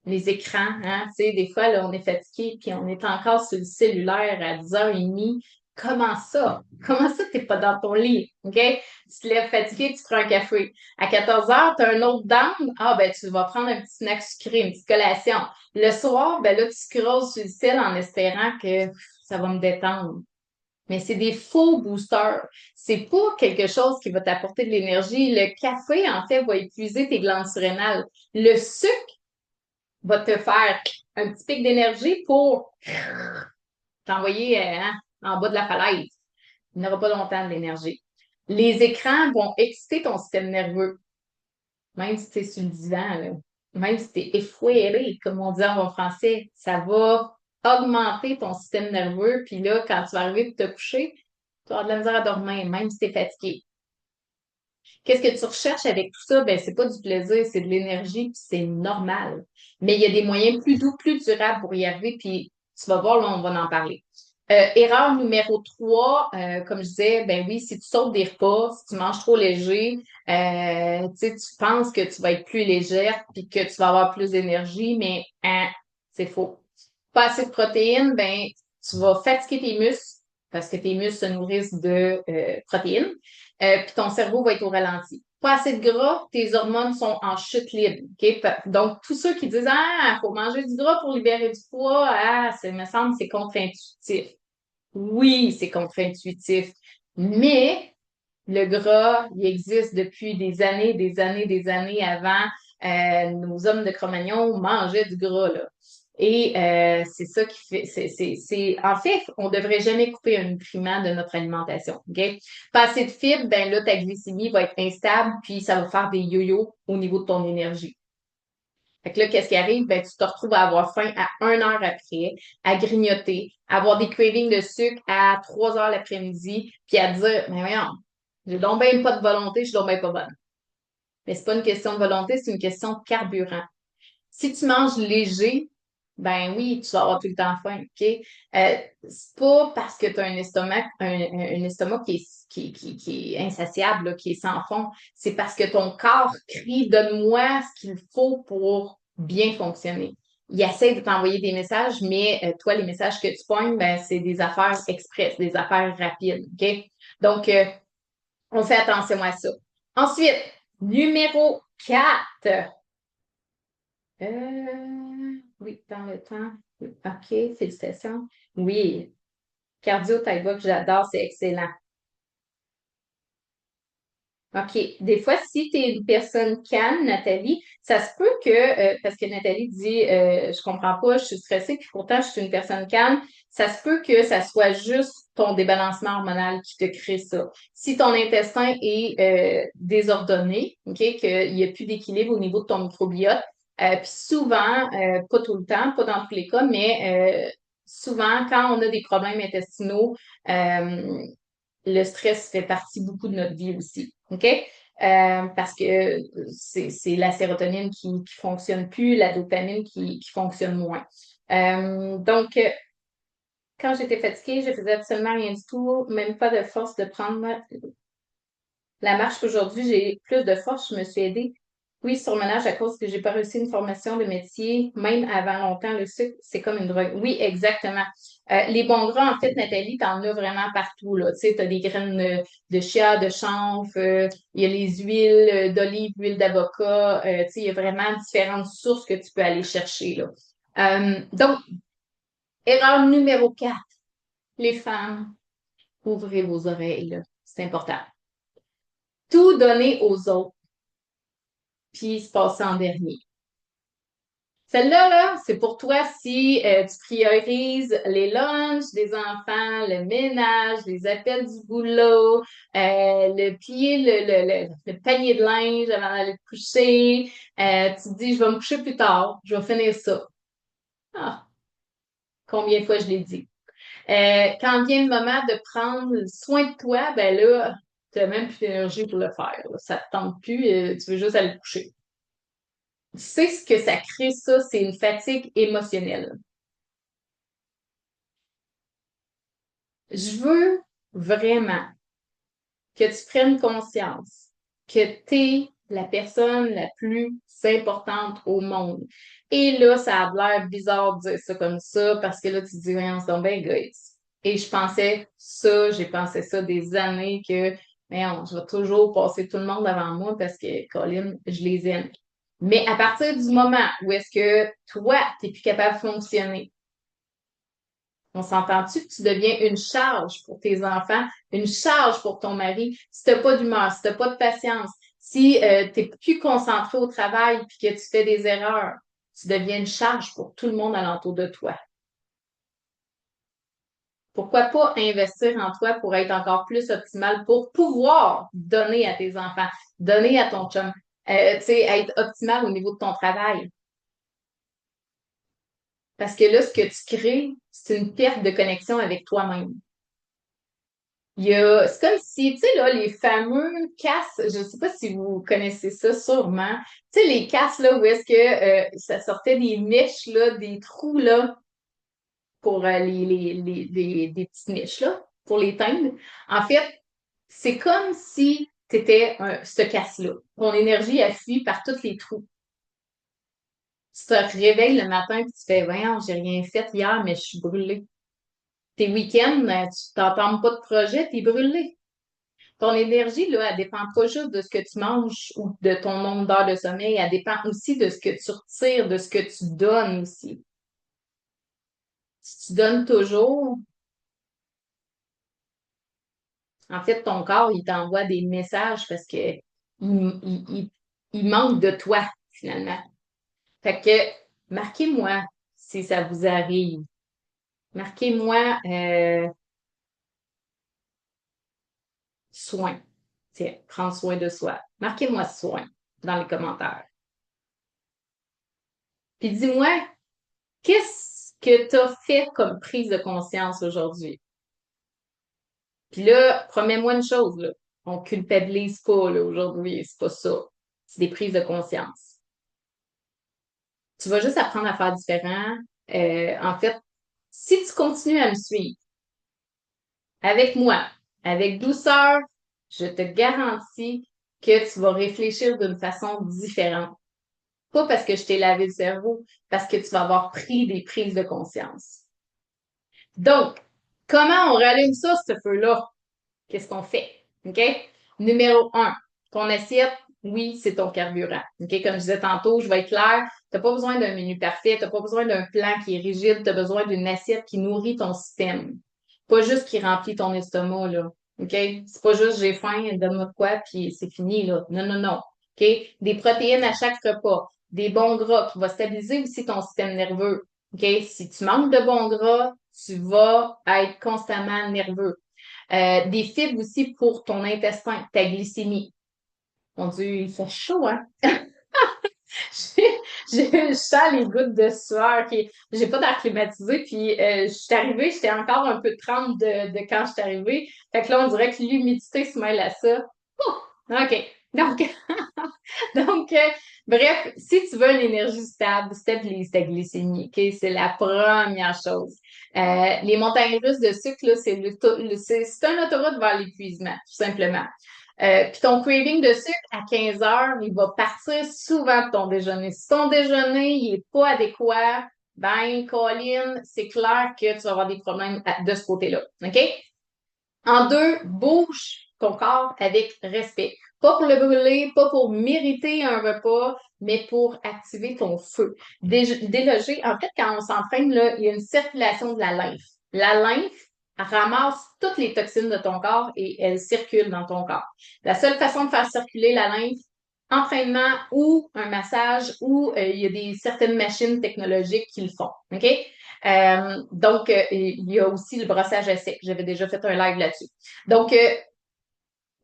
les écrans, hein? Tu sais, des fois, là, on est fatigué puis on est encore sur le cellulaire à 10h30. Comment ça? Comment ça, t'es pas dans ton lit? OK? Tu te lèves fatigué, tu prends un café. À 14h, tu as un autre down. Ah, ben, tu vas prendre un petit snack sucré, une petite collation. Le soir, ben là, tu scrolles sur le sel en espérant que ça va me détendre. Mais c'est des faux boosters. C'est pas quelque chose qui va t'apporter de l'énergie. Le café, en fait, va épuiser tes glandes surrénales. Le sucre va te faire un petit pic d'énergie pour t'envoyer hein, en bas de la falaise. Il n'aura pas longtemps de l'énergie. Les écrans vont exciter ton système nerveux, même si tu es sur le divan, là. Même si tu es effoiré, comme on dit en bon français, ça va augmenter ton système nerveux. Puis là, quand tu vas arriver de te coucher, tu vas avoir de la misère à dormir, même si tu es fatigué. Qu'est-ce que tu recherches avec tout ça? Ben, c'est pas du plaisir, c'est de l'énergie, puis c'est normal. Mais il y a des moyens plus doux, plus durables pour y arriver, puis tu vas voir, là, on va en parler. Erreur numéro 3, comme je disais, ben oui, si tu sautes des repas, si tu manges trop léger, tu sais, tu penses que tu vas être plus légère puis que tu vas avoir plus d'énergie, mais hein, c'est faux. Pas assez de protéines, ben tu vas fatiguer tes muscles parce que tes muscles se nourrissent de protéines, puis ton cerveau va être au ralenti. Pas assez de gras, tes hormones sont en chute libre. OK? Donc, tous ceux qui disent ah, il faut manger du gras pour libérer du poids, ah, ça me semble c'est contre-intuitif. Oui, c'est contre-intuitif, mais le gras, il existe depuis des années, des années, des années avant. Nos hommes de Cro-Magnon mangeaient du gras, là. Et c'est ça qui fait, en fait, on devrait jamais couper un nutriment de notre alimentation, OK? Pas assez de fibres, ben là, ta glycémie va être instable, puis ça va faire des yo-yo au niveau de ton énergie. Fait que là, qu'est-ce qui arrive? Ben, tu te retrouves à avoir faim à 1 heure après, à grignoter, à avoir des cravings de sucre à 3 heures l'après-midi, puis à te dire, mais voyons, j'ai donc bien pas de volonté, je suis donc bien pas bonne. Mais c'est pas une question de volonté, c'est une question de carburant. Si tu manges léger, ben oui, tu vas avoir tout le temps faim, OK? C'est pas parce que tu as un estomac, un estomac qui est insatiable, là, qui est sans fond. C'est parce que ton corps crie, donne-moi ce qu'il faut pour bien fonctionner. Il essaie de t'envoyer des messages, mais toi, les messages que tu pognes, ben, c'est des affaires express, des affaires rapides, OK? Donc, on fait attention à ça. Ensuite, numéro 4. Oui, dans le temps. Oui. OK, félicitations. Oui, cardio taille que j'adore, c'est excellent. OK. Des fois, si tu es une personne calme, Nathalie, ça se peut que, parce que Nathalie dit, je comprends pas, je suis stressée, puis pourtant, je suis une personne calme, ça se peut que ça soit juste ton débalancement hormonal qui te crée ça. Si ton intestin est désordonné, OK, qu'il n'y a plus d'équilibre au niveau de ton microbiote, puis souvent, pas tout le temps, pas dans tous les cas, mais souvent, quand on a des problèmes intestinaux, le stress fait partie beaucoup de notre vie aussi. OK? Parce que c'est la sérotonine qui fonctionne plus, la dopamine qui fonctionne moins. Donc, quand j'étais fatiguée, je faisais absolument rien du tout, même pas de force de prendre la marche. Aujourd'hui, j'ai plus de force, je me suis aidée. Oui, surmenage à cause que j'ai pas réussi une formation de métier, même avant longtemps, le sucre, c'est comme une drogue. Oui, exactement. Les bons gras, en fait, Nathalie, t'en as vraiment partout, là. Tu sais, t'as des graines de chia, de chanvre, il y a les huiles d'olive, huile d'avocat, tu sais, il y a vraiment différentes sources que tu peux aller chercher, là. Donc, erreur numéro 4, les femmes, ouvrez vos oreilles, là. C'est important. Tout donner aux autres puis se passer en dernier. Celle-là, là, c'est pour toi si tu priorises les lunchs des enfants, le ménage, les appels du boulot, le plier le panier de linge avant d'aller te coucher. Tu te dis, je vais me coucher plus tard, je vais finir ça. Ah, combien de fois je l'ai dit? Quand vient le moment de prendre soin de toi, ben là, tu n'as même plus d'énergie pour le faire. Là. Ça ne te tente plus, tu veux juste aller te coucher. Tu sais ce que ça crée, ça, c'est une fatigue émotionnelle. Je veux vraiment que tu prennes conscience que tu es la personne la plus importante au monde. Et là, ça a l'air bizarre de dire ça comme ça parce que là, tu te dis, voyons, c'est donc bien égoïste. Et je pensais ça, j'ai pensé ça des années que, voyons, je vais toujours passer tout le monde avant moi parce que, Colin, je les aime. Mais à partir du moment où est-ce que toi, tu n'es plus capable de fonctionner, on s'entend-tu que tu deviens une charge pour tes enfants, une charge pour ton mari, si t'as pas d'humeur, si t'as pas de patience, si t'es plus concentré au travail puis que tu fais des erreurs, tu deviens une charge pour tout le monde alentour de toi. Pourquoi pas investir en toi pour être encore plus optimal, pour pouvoir donner à tes enfants, donner à ton chum, tu sais, être optimal au niveau de ton travail. Parce que là, ce que tu crées, c'est une perte de connexion avec toi-même. C'est comme si, tu sais, là, les fameux casses, je ne sais pas si vous connaissez ça sûrement, tu sais, les casses, là, où est-ce que ça sortait des mèches, là, des trous, là, pour des petites mèches, là, pour les teindre. En fait, c'est comme si tu étais ce casse-là. Ton énergie, elle fuit par tous les trous. Tu te réveilles le matin et tu fais, voyons, j'ai rien fait hier, mais je suis brûlée. Tes week-ends, tu t'entends pas de projet, t'es brûlé. Ton énergie, là, elle dépend pas juste de ce que tu manges ou de ton nombre d'heures de sommeil, elle dépend aussi de ce que tu retires, de ce que tu donnes aussi. Si tu donnes toujours, en fait, ton corps, il t'envoie des messages parce que il manque de toi, finalement. Fait que, marquez-moi si ça vous arrive. Marquez-moi soin. Tiens, prendre soin de soi. Marquez-moi soin dans les commentaires. Puis dis-moi, qu'est-ce que tu as fait comme prise de conscience aujourd'hui? Puis là, promets-moi une chose, là. On culpabilise pas, là, aujourd'hui. C'est pas ça. C'est des prises de conscience. Tu vas juste apprendre à faire différent. En fait, si tu continues à me suivre avec moi, avec douceur, je te garantis que tu vas réfléchir d'une façon différente. Pas parce que je t'ai lavé le cerveau, parce que tu vas avoir pris des prises de conscience. Donc, comment on rallume ça, ce feu-là? Qu'est-ce qu'on fait? OK? Numéro 1, ton assiette, oui, c'est ton carburant. OK? Comme je disais tantôt, je vais être claire, tu n'as pas besoin d'un menu parfait, tu n'as pas besoin d'un plan qui est rigide, tu as besoin d'une assiette qui nourrit ton système. Pas juste qui remplit ton estomac, là. OK? C'est pas juste j'ai faim, donne-moi de quoi, puis c'est fini, là. Non, non, non. OK? Des protéines à chaque repas, des bons gras qui vont stabiliser aussi ton système nerveux. OK? Si tu manques de bons gras, tu vas être constamment nerveux. Des fibres aussi pour ton intestin, ta glycémie. Mon Dieu, il fait chaud, hein? Je sens les gouttes de sueur. J'ai pas d'air climatisé, puis je suis arrivée, j'étais encore un peu trempe de quand je suis arrivée. Fait que là, on dirait que l'humidité se mêle à ça. Ouh! OK. Donc, donc bref, si tu veux une énergie stable, stabilise ta glycémie, OK? C'est la première chose. Les montagnes russes de sucre, là, c'est une autoroute vers l'épuisement, tout simplement. Puis ton craving de sucre à 15 heures, il va partir souvent de ton déjeuner. Si ton déjeuner il est pas adéquat, ben, Colin, c'est clair que tu vas avoir des problèmes de ce côté-là. OK? En deux, bouge ton corps avec respect. Pas pour le brûler, pas pour mériter un repas, mais pour activer ton feu. Déloger, en fait, quand on s'entraîne, là, il y a une circulation de la lymphe. La lymphe ramasse toutes les toxines de ton corps et elle circule dans ton corps. La seule façon de faire circuler la lymphe, entraînement ou un massage ou il y a certaines machines technologiques qui le font. OK? Donc, il y a aussi le brossage à sec. J'avais déjà fait un live là-dessus. Donc,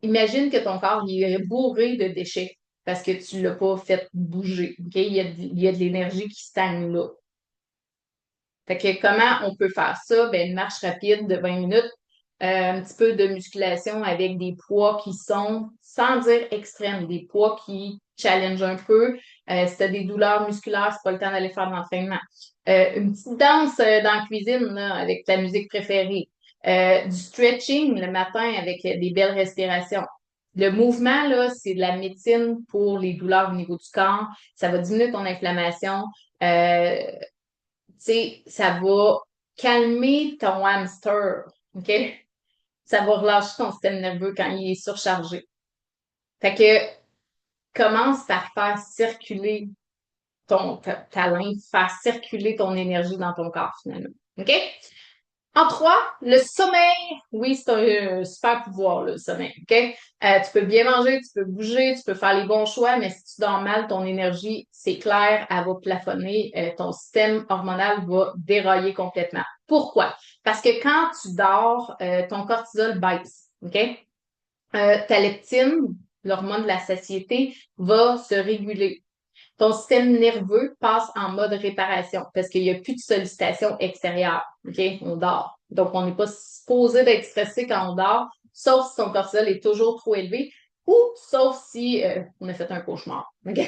imagine que ton corps il est bourré de déchets parce que tu l'as pas fait bouger. OK? Il y a de l'énergie qui stagne là. Fait que comment on peut faire ça? Ben, une marche rapide de 20 minutes, un petit peu de musculation avec des poids qui sont, sans dire extrêmes, des poids qui challenge un peu. Si tu as des douleurs musculaires, c'est pas le temps d'aller faire de l'entraînement. Une petite danse dans la cuisine là, avec ta musique préférée. Du stretching le matin avec des belles respirations. Le mouvement, là, c'est de la médecine pour les douleurs au niveau du corps. Ça va diminuer ton inflammation. Tu sais, ça va calmer ton hamster, OK? Ça va relâcher ton système nerveux quand il est surchargé. Fait que commence par faire circuler ta lymphe, faire circuler ton énergie dans ton corps, finalement. OK? En trois, le sommeil. Oui, c'est un super pouvoir, le sommeil. OK? Tu peux bien manger, tu peux bouger, tu peux faire les bons choix, mais si tu dors mal, ton énergie, c'est clair, elle va plafonner. Ton système hormonal va dérailler complètement. Pourquoi? Parce que quand tu dors, ton cortisol baisse. OK? Ta leptine, l'hormone de la satiété, va se réguler. Ton système nerveux passe en mode réparation parce qu'il n'y a plus de sollicitation extérieure. OK? On dort. Donc, on n'est pas supposé d'être stressé quand on dort, sauf si ton cortisol est toujours trop élevé ou sauf si on a fait un cauchemar. OK?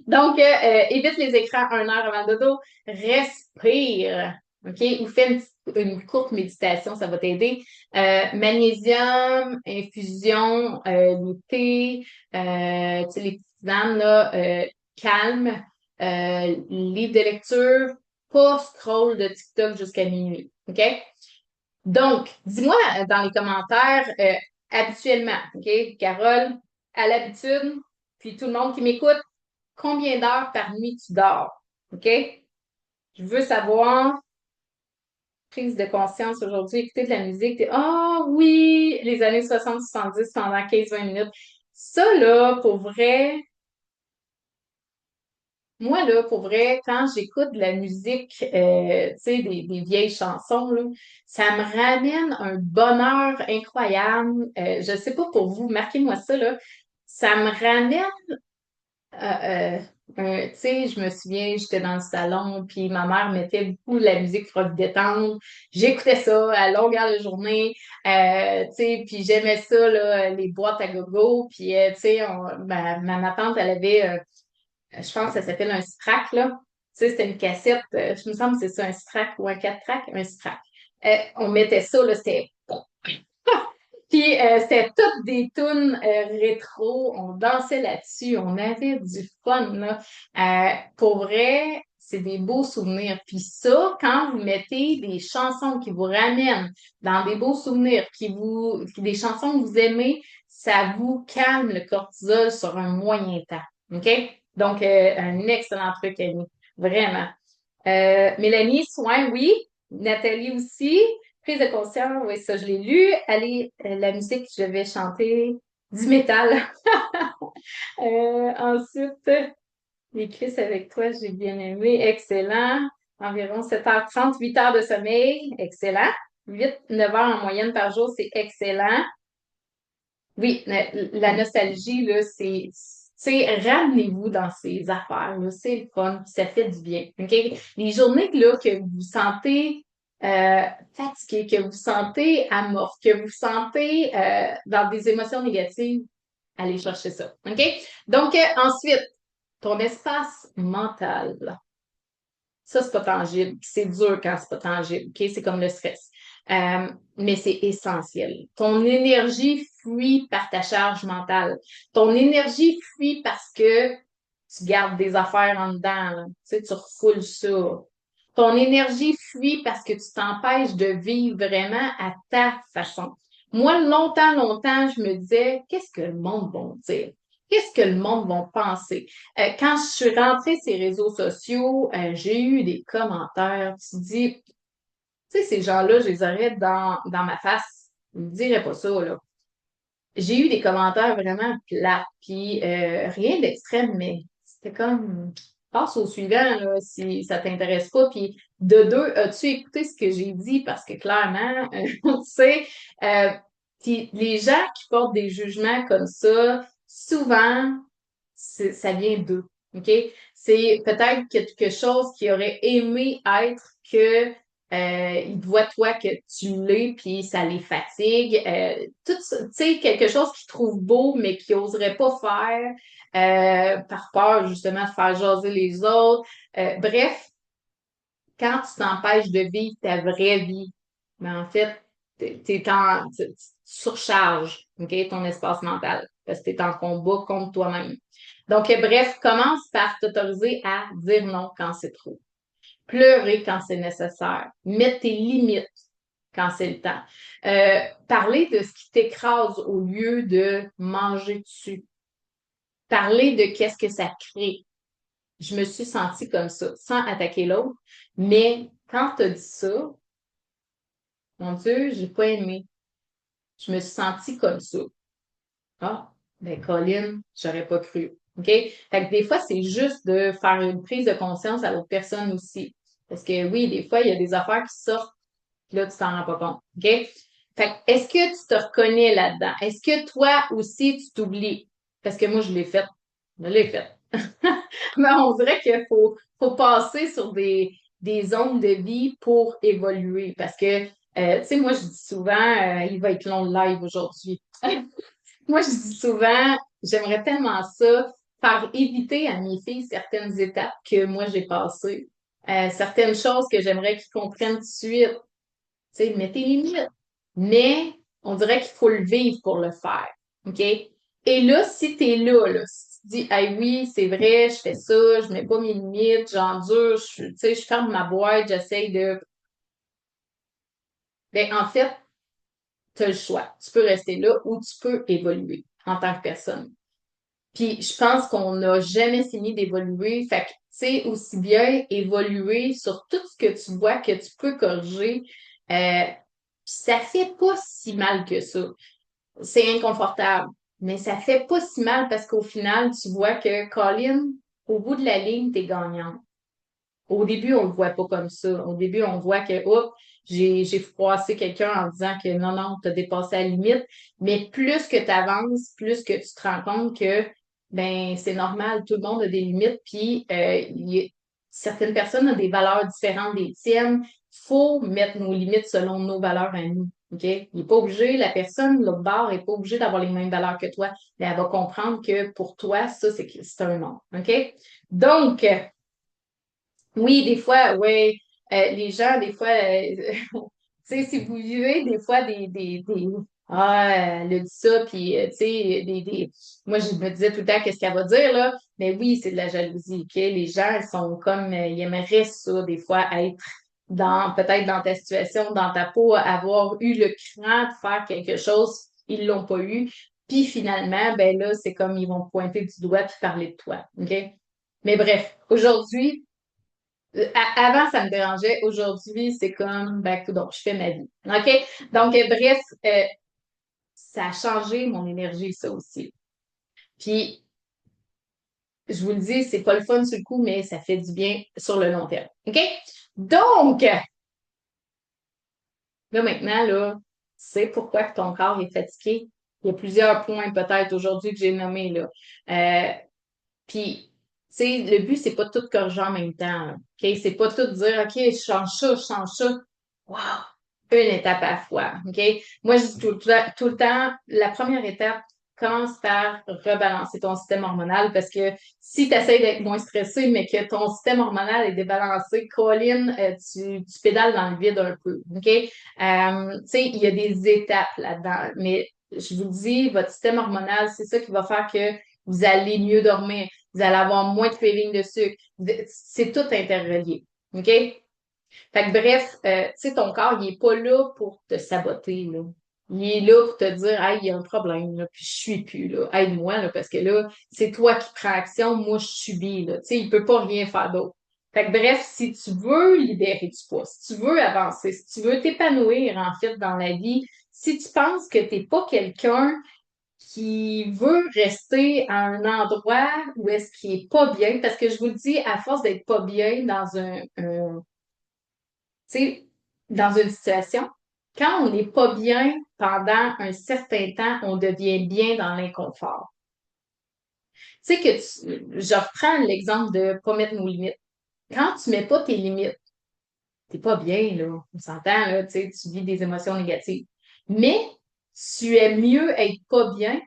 Donc, évite les écrans 1 heure avant le dodo. Respire. OK? Ou fais une courte méditation, ça va t'aider. Magnésium, infusion, le thé, tu sais, les petites tisanes, là, calme, livre de lecture, pas scroll de TikTok jusqu'à minuit. OK? Donc, dis-moi dans les commentaires, habituellement, OK? Carole, à l'habitude, puis tout le monde qui m'écoute, combien d'heures par nuit tu dors? OK? Je veux savoir, prise de conscience aujourd'hui, écouter de la musique, ah oui, les années 60-70 pendant 15-20 minutes. Ça, là, pour vrai, moi, là, pour vrai, quand j'écoute de la musique, tu sais, des vieilles chansons, là, ça me ramène un bonheur incroyable. Je sais pas pour vous, marquez-moi ça, là. Ça me ramène, tu sais, je me souviens, j'étais dans le salon, puis ma mère mettait beaucoup de la musique pour me détendre. J'écoutais ça à longueur de journée, tu sais, puis j'aimais ça, là, les boîtes à gogo, puis, tu sais, ma tante, elle avait je pense que ça s'appelle un Strack, là. Tu sais, c'était une cassette, je me semble que c'est ça, un Strack ou un 4-track, un Strack. On mettait ça, là, c'était... Puis, c'était toutes des tunes rétro, on dansait là-dessus, on avait du fun, là. Pour vrai, c'est des beaux souvenirs. Puis ça, quand vous mettez des chansons qui vous ramènent dans des beaux souvenirs, des chansons que vous aimez, ça vous calme le cortisol sur un moyen temps. OK? Donc, un excellent truc, Annie. Vraiment. Mélanie, soin, oui. Nathalie aussi. Prise de conscience, oui, ça, je l'ai lu. Allez, la musique, je vais chanter du métal. Ensuite, les cuisses avec toi, j'ai bien aimé. Excellent. Environ 7h30, 8 heures de sommeil. Excellent. 8, 9 heures en moyenne par jour, c'est excellent. Oui, la nostalgie, là, c'est, ramenez-vous dans ces affaires, là, c'est le fun, puis ça fait du bien, OK? Les journées, là, que vous sentez fatigué, que vous sentez amorphe, que vous sentez dans des émotions négatives, allez chercher ça, OK? Donc, ensuite, ton espace mental. Ça, c'est pas tangible. C'est dur quand c'est pas tangible. OK? C'est comme le stress. Mais c'est essentiel. Ton énergie fuit par ta charge mentale. Ton énergie fuit parce que tu gardes des affaires en dedans, là. Tu sais, tu refoules ça. Ton énergie fuit parce que tu t'empêches de vivre vraiment à ta façon. Moi, longtemps, je me disais, qu'est-ce que le monde va dire? Qu'est-ce que le monde va penser? Quand je suis rentrée sur les réseaux sociaux, j'ai eu des commentaires. Tu te dis, tu sais, ces gens-là, je les aurais dans ma face. Ils me diraient pas ça, là. J'ai eu des commentaires vraiment plates, puis rien d'extrême, mais c'était comme, passe au suivant, là, si ça t'intéresse pas. Puis de deux, as-tu écouté ce que j'ai dit? Parce que clairement, tu sais, euh, puis les gens qui portent des jugements comme ça, souvent, ça vient d'eux, OK? C'est peut-être quelque chose qu'ils auraient aimé être que ils voient toi que tu l'es, puis ça les fatigue. Tout ça, tu sais, quelque chose qu'ils trouvent beau, mais qu'ils n'oseraient pas faire par peur justement de faire jaser les autres. Bref, quand tu t'empêches de vivre ta vraie vie, ben en fait, tu surcharges, OK, ton espace mental parce que tu es en combat contre toi-même. Donc, bref, commence par t'autoriser à dire non quand c'est trop. Pleurer quand c'est nécessaire. Mettre tes limites quand c'est le temps. Parler de ce qui t'écrase au lieu de manger dessus. Parler de qu'est-ce que ça crée. Je me suis sentie comme ça, sans attaquer l'autre. Mais quand tu as dit ça, mon Dieu, j'ai pas aimé. Je me suis sentie comme ça. Ah, ben Colin, j'aurais pas cru. OK? Fait que des fois, c'est juste de faire une prise de conscience à l'autre personne aussi. Parce que oui, des fois, il y a des affaires qui sortent, puis là, tu t'en rends pas compte. OK? Fait que, est-ce que tu te reconnais là-dedans? Est-ce que toi aussi, tu t'oublies? Parce que moi, je l'ai fait. Je l'ai fait. Mais on dirait qu'il faut passer sur des zones de vie pour évoluer. Parce que, tu sais, moi, je dis souvent, il va être long le live aujourd'hui. Moi, je dis souvent, j'aimerais tellement ça, faire éviter à mes filles certaines étapes que moi j'ai passées. Certaines choses que j'aimerais qu'ils comprennent tout de suite. Tu sais, mettez les limites. Mais on dirait qu'il faut le vivre pour le faire. OK? Et là, si tu es là, si tu dis, ah oui, c'est vrai, je fais ça, je mets pas mes limites, j'endure, tu sais, je ferme ma boîte, j'essaye de. Ben, en fait, tu as le choix. Tu peux rester là ou tu peux évoluer en tant que personne. Puis je pense qu'on n'a jamais fini d'évoluer. Fait que, tu sais, aussi bien évoluer sur tout ce que tu vois que tu peux corriger. Euh, Ça fait pas si mal que ça. C'est inconfortable, mais ça fait pas si mal parce qu'au final, tu vois que Colin, au bout de la ligne, t'es gagnant. Au début, on le voit pas comme ça. Au début, on voit que, oups, j'ai froissé quelqu'un en disant que non, tu as dépassé la limite. Mais plus que tu avances, plus que tu te rends compte que, ben, c'est normal, tout le monde a des limites, puis certaines personnes ont des valeurs différentes des tiennes. Il faut mettre nos limites selon nos valeurs à nous. OK? Il n'est pas obligé, la personne, l'autre bord, n'est pas obligé d'avoir les mêmes valeurs que toi, mais elle va comprendre que pour toi, ça, c'est un non. OK? Donc, oui, des fois, oui. Les gens, des fois, tu sais, si vous vivez des fois elle a dit ça, puis, tu sais, moi, je me disais tout le temps, qu'est-ce qu'elle va dire, là? Mais oui, c'est de la jalousie, OK? Les gens, ils sont comme, ils aimeraient ça, des fois, être peut-être dans ta situation, dans ta peau, avoir eu le cran de faire quelque chose, ils l'ont pas eu. Puis finalement, ben là, c'est comme ils vont pointer du doigt puis parler de toi. OK? Mais bref, aujourd'hui, avant, ça me dérangeait. Aujourd'hui, c'est comme, ben, donc, je fais ma vie. OK? Donc, bref, ça a changé mon énergie, ça aussi. Puis, je vous le dis, c'est pas le fun sur le coup, mais ça fait du bien sur le long terme. OK? Donc, là, maintenant, là, tu sais pourquoi que ton corps est fatigué. Il y a plusieurs points peut-être aujourd'hui que j'ai nommés, là. Puis, tu sais, le but, c'est pas tout corriger en même temps, là. OK? C'est pas tout dire, OK, je change ça. Wow! Une étape à la fois. OK? Moi, je dis tout le temps, la première étape, commence par rebalancer ton système hormonal parce que si tu essaies d'être moins stressé, mais que ton système hormonal est débalancé, Colin, tu pédales dans le vide un peu. OK? Tu sais, il y a des étapes là-dedans, mais je vous dis, votre système hormonal, c'est ça qui va faire que vous allez mieux dormir, vous allez avoir moins de craving de sucre. C'est tout interrelié. OK? Fait que bref, tu sais, ton corps, il est pas là pour te saboter, là. Il est là pour te dire, hey, il y a un problème, là, puis je suis plus, là. Aide-moi, là, parce que là, c'est toi qui prends action, moi, je subis, là. Tu sais, il peut pas rien faire d'autre. Fait que bref, si tu veux libérer du poids, si tu veux avancer, si tu veux t'épanouir, en fait, dans la vie, si tu penses que t'es pas quelqu'un qui veut rester à un endroit où est-ce qu'il est pas bien, parce que je vous le dis, à force d'être pas bien dans tu sais, dans une situation, quand on n'est pas bien pendant un certain temps, on devient bien dans l'inconfort. Tu sais je reprends l'exemple de pas mettre nos limites. Quand tu mets pas tes limites, t'es pas bien, là. On s'entend, là, tu sais, tu vis des émotions négatives. Mais tu es mieux être pas bien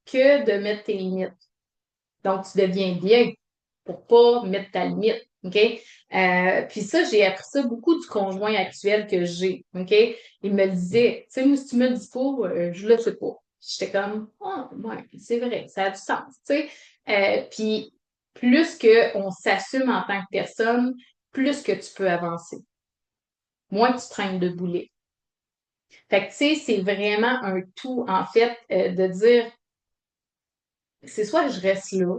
que de mettre tes limites. Donc, tu deviens bien pour pas mettre ta limite. OK? Puis ça, j'ai appris ça beaucoup du conjoint actuel que j'ai. OK? Il me disait, tu sais, moi, si tu me le dis pas, je le sais pas. J'étais comme, ah, ouais, c'est vrai, ça a du sens. Tu sais? Puis plus qu'on s'assume en tant que personne, plus que tu peux avancer. Moins tu traînes de boulet. Fait que, tu sais, c'est vraiment un tout, en fait, de dire, c'est soit je reste là,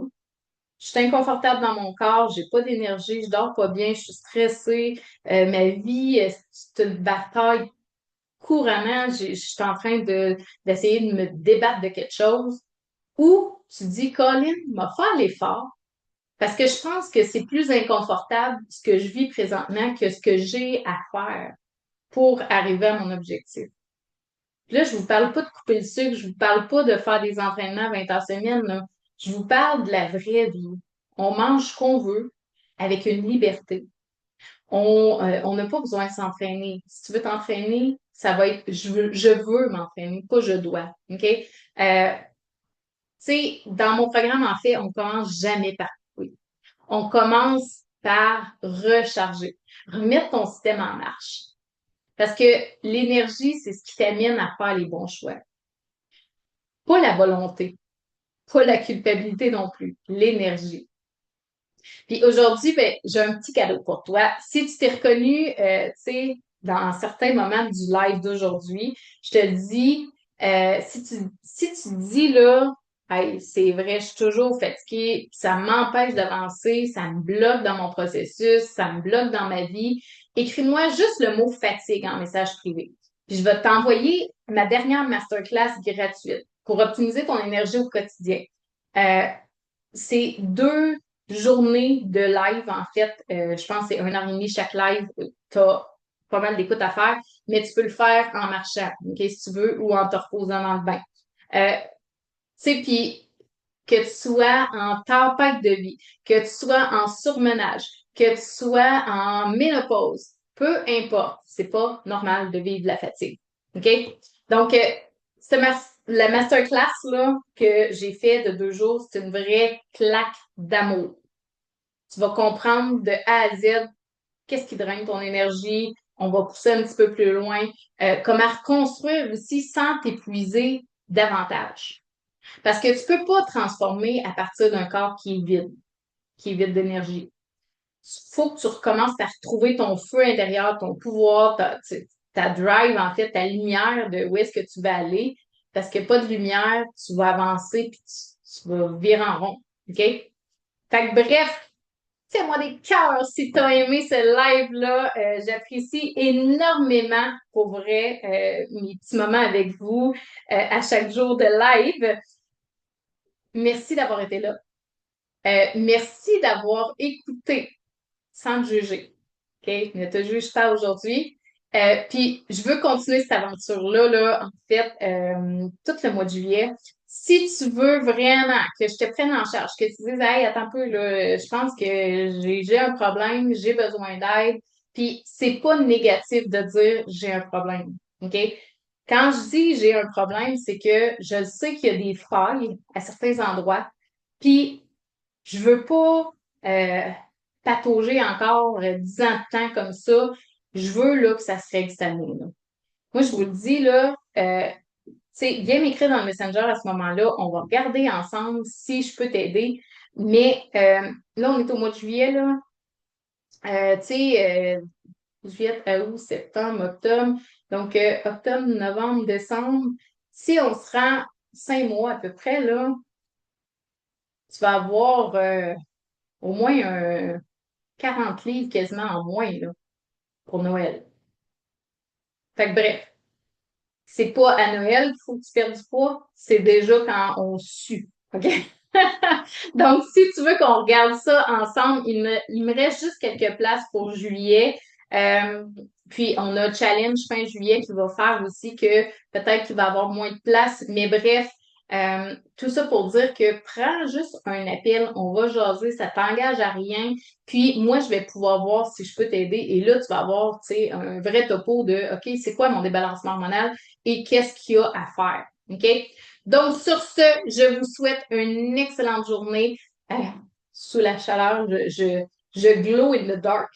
je suis inconfortable dans mon corps, j'ai pas d'énergie, je dors pas bien, je suis stressée, ma vie, c'est une bataille couramment, je suis en train d'essayer de me débattre de quelque chose. Ou tu dis, Colin, m'a faire l'effort, parce que je pense que c'est plus inconfortable ce que je vis présentement que ce que j'ai à faire pour arriver à mon objectif. Puis là, je vous parle pas de couper le sucre, je vous parle pas de faire des entraînements 20 heures semaine, là. Je vous parle de la vraie vie. On mange ce qu'on veut avec une liberté. On n'a pas besoin de s'entraîner. Si tu veux t'entraîner, ça va être je veux m'entraîner, pas je dois. OK? Tu sais, dans mon programme, en fait, on commence jamais par couper. On commence par recharger, remettre ton système en marche. Parce que l'énergie, c'est ce qui t'amène à faire les bons choix. Pas la volonté, pas la culpabilité non plus, l'énergie. Puis aujourd'hui, ben, j'ai un petit cadeau pour toi. Si tu t'es reconnu, tu sais, dans certains moments du live d'aujourd'hui, je te dis, si tu dis là, hey, c'est vrai, je suis toujours fatiguée, ça m'empêche d'avancer, ça me bloque dans mon processus, ça me bloque dans ma vie, écris-moi juste le mot fatigue en message privé. Puis je vais t'envoyer ma dernière masterclass gratuite pour optimiser ton énergie au quotidien. Euh, c'est 2 journées de live, en fait. Je pense que c'est 1 heure et demie chaque live. Tu as pas mal d'écoute à faire, mais tu peux le faire en marchant, OK, si tu veux, ou en te reposant dans le bain. Tu sais, puis que tu sois en tempête de vie, que tu sois en surmenage, que tu sois en ménopause, peu importe, c'est pas normal de vivre de la fatigue. OK? Donc, la masterclass là, que j'ai fait de 2 jours, c'est une vraie claque d'amour. Tu vas comprendre de A à Z qu'est-ce qui draine ton énergie. On va pousser un petit peu plus loin. Comment reconstruire aussi sans t'épuiser davantage. Parce que tu peux pas transformer à partir d'un corps qui est vide d'énergie. Il faut que tu recommences à retrouver ton feu intérieur, ton pouvoir, ta drive, en fait, ta lumière de où est-ce que tu vas aller. parce qu'il n'y a pas de lumière, tu vas avancer puis tu vas virer en rond. OK? Fait que bref, fais-moi des cœurs si tu as aimé ce live-là. J'apprécie énormément, pour vrai, mes petits moments avec vous à chaque jour de live. Merci d'avoir été là. Merci d'avoir écouté sans te juger. OK? Ne te juge pas aujourd'hui. Puis, je veux continuer cette aventure-là, là, en fait, tout le mois de juillet. Si tu veux vraiment que je te prenne en charge, que tu dises, hey, attends un peu, là, je pense que j'ai un problème, j'ai besoin d'aide. Puis, c'est pas négatif de dire j'ai un problème. OK? Quand je dis j'ai un problème, c'est que je sais qu'il y a des failles à certains endroits. Puis, je veux pas patauger encore 10 ans de temps comme ça. Je veux là, que ça se règle cette année. Là. Moi, je vous le dis, là, tu sais, viens m'écrire dans le Messenger à ce moment-là. On va regarder ensemble si je peux t'aider. Mais là, on est au mois de juillet, là. Tu sais, juillet, août, septembre, octobre. Donc, octobre, novembre, décembre. Si on se rend 5 mois à peu près, là, tu vas avoir au moins 40 livres quasiment en moins là, pour Noël. Fait que bref, c'est pas à Noël qu'il faut que tu perdes du poids, c'est déjà quand on sue. OK? Donc, si tu veux qu'on regarde ça ensemble, il me reste juste quelques places pour juillet. Euh, Puis, on a Challenge fin juillet qui va faire aussi que peut-être qu'il va y avoir moins de place. Mais bref, tout ça pour dire que prends juste un appel, on va jaser, ça t'engage à rien. Puis, moi, je vais pouvoir voir si je peux t'aider. Et là, tu vas avoir, tu sais, un vrai topo de, OK, c'est quoi mon débalancement hormonal et qu'est-ce qu'il y a à faire. OK? Donc, sur ce, je vous souhaite une excellente journée. Sous la chaleur, je glow in the dark.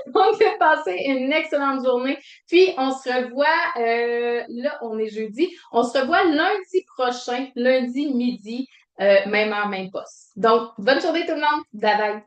Donc, passez une excellente journée. Puis, on se revoit, là, on est jeudi. On se revoit lundi prochain, lundi midi, même heure, même poste. Donc, bonne journée tout le monde. Bye bye.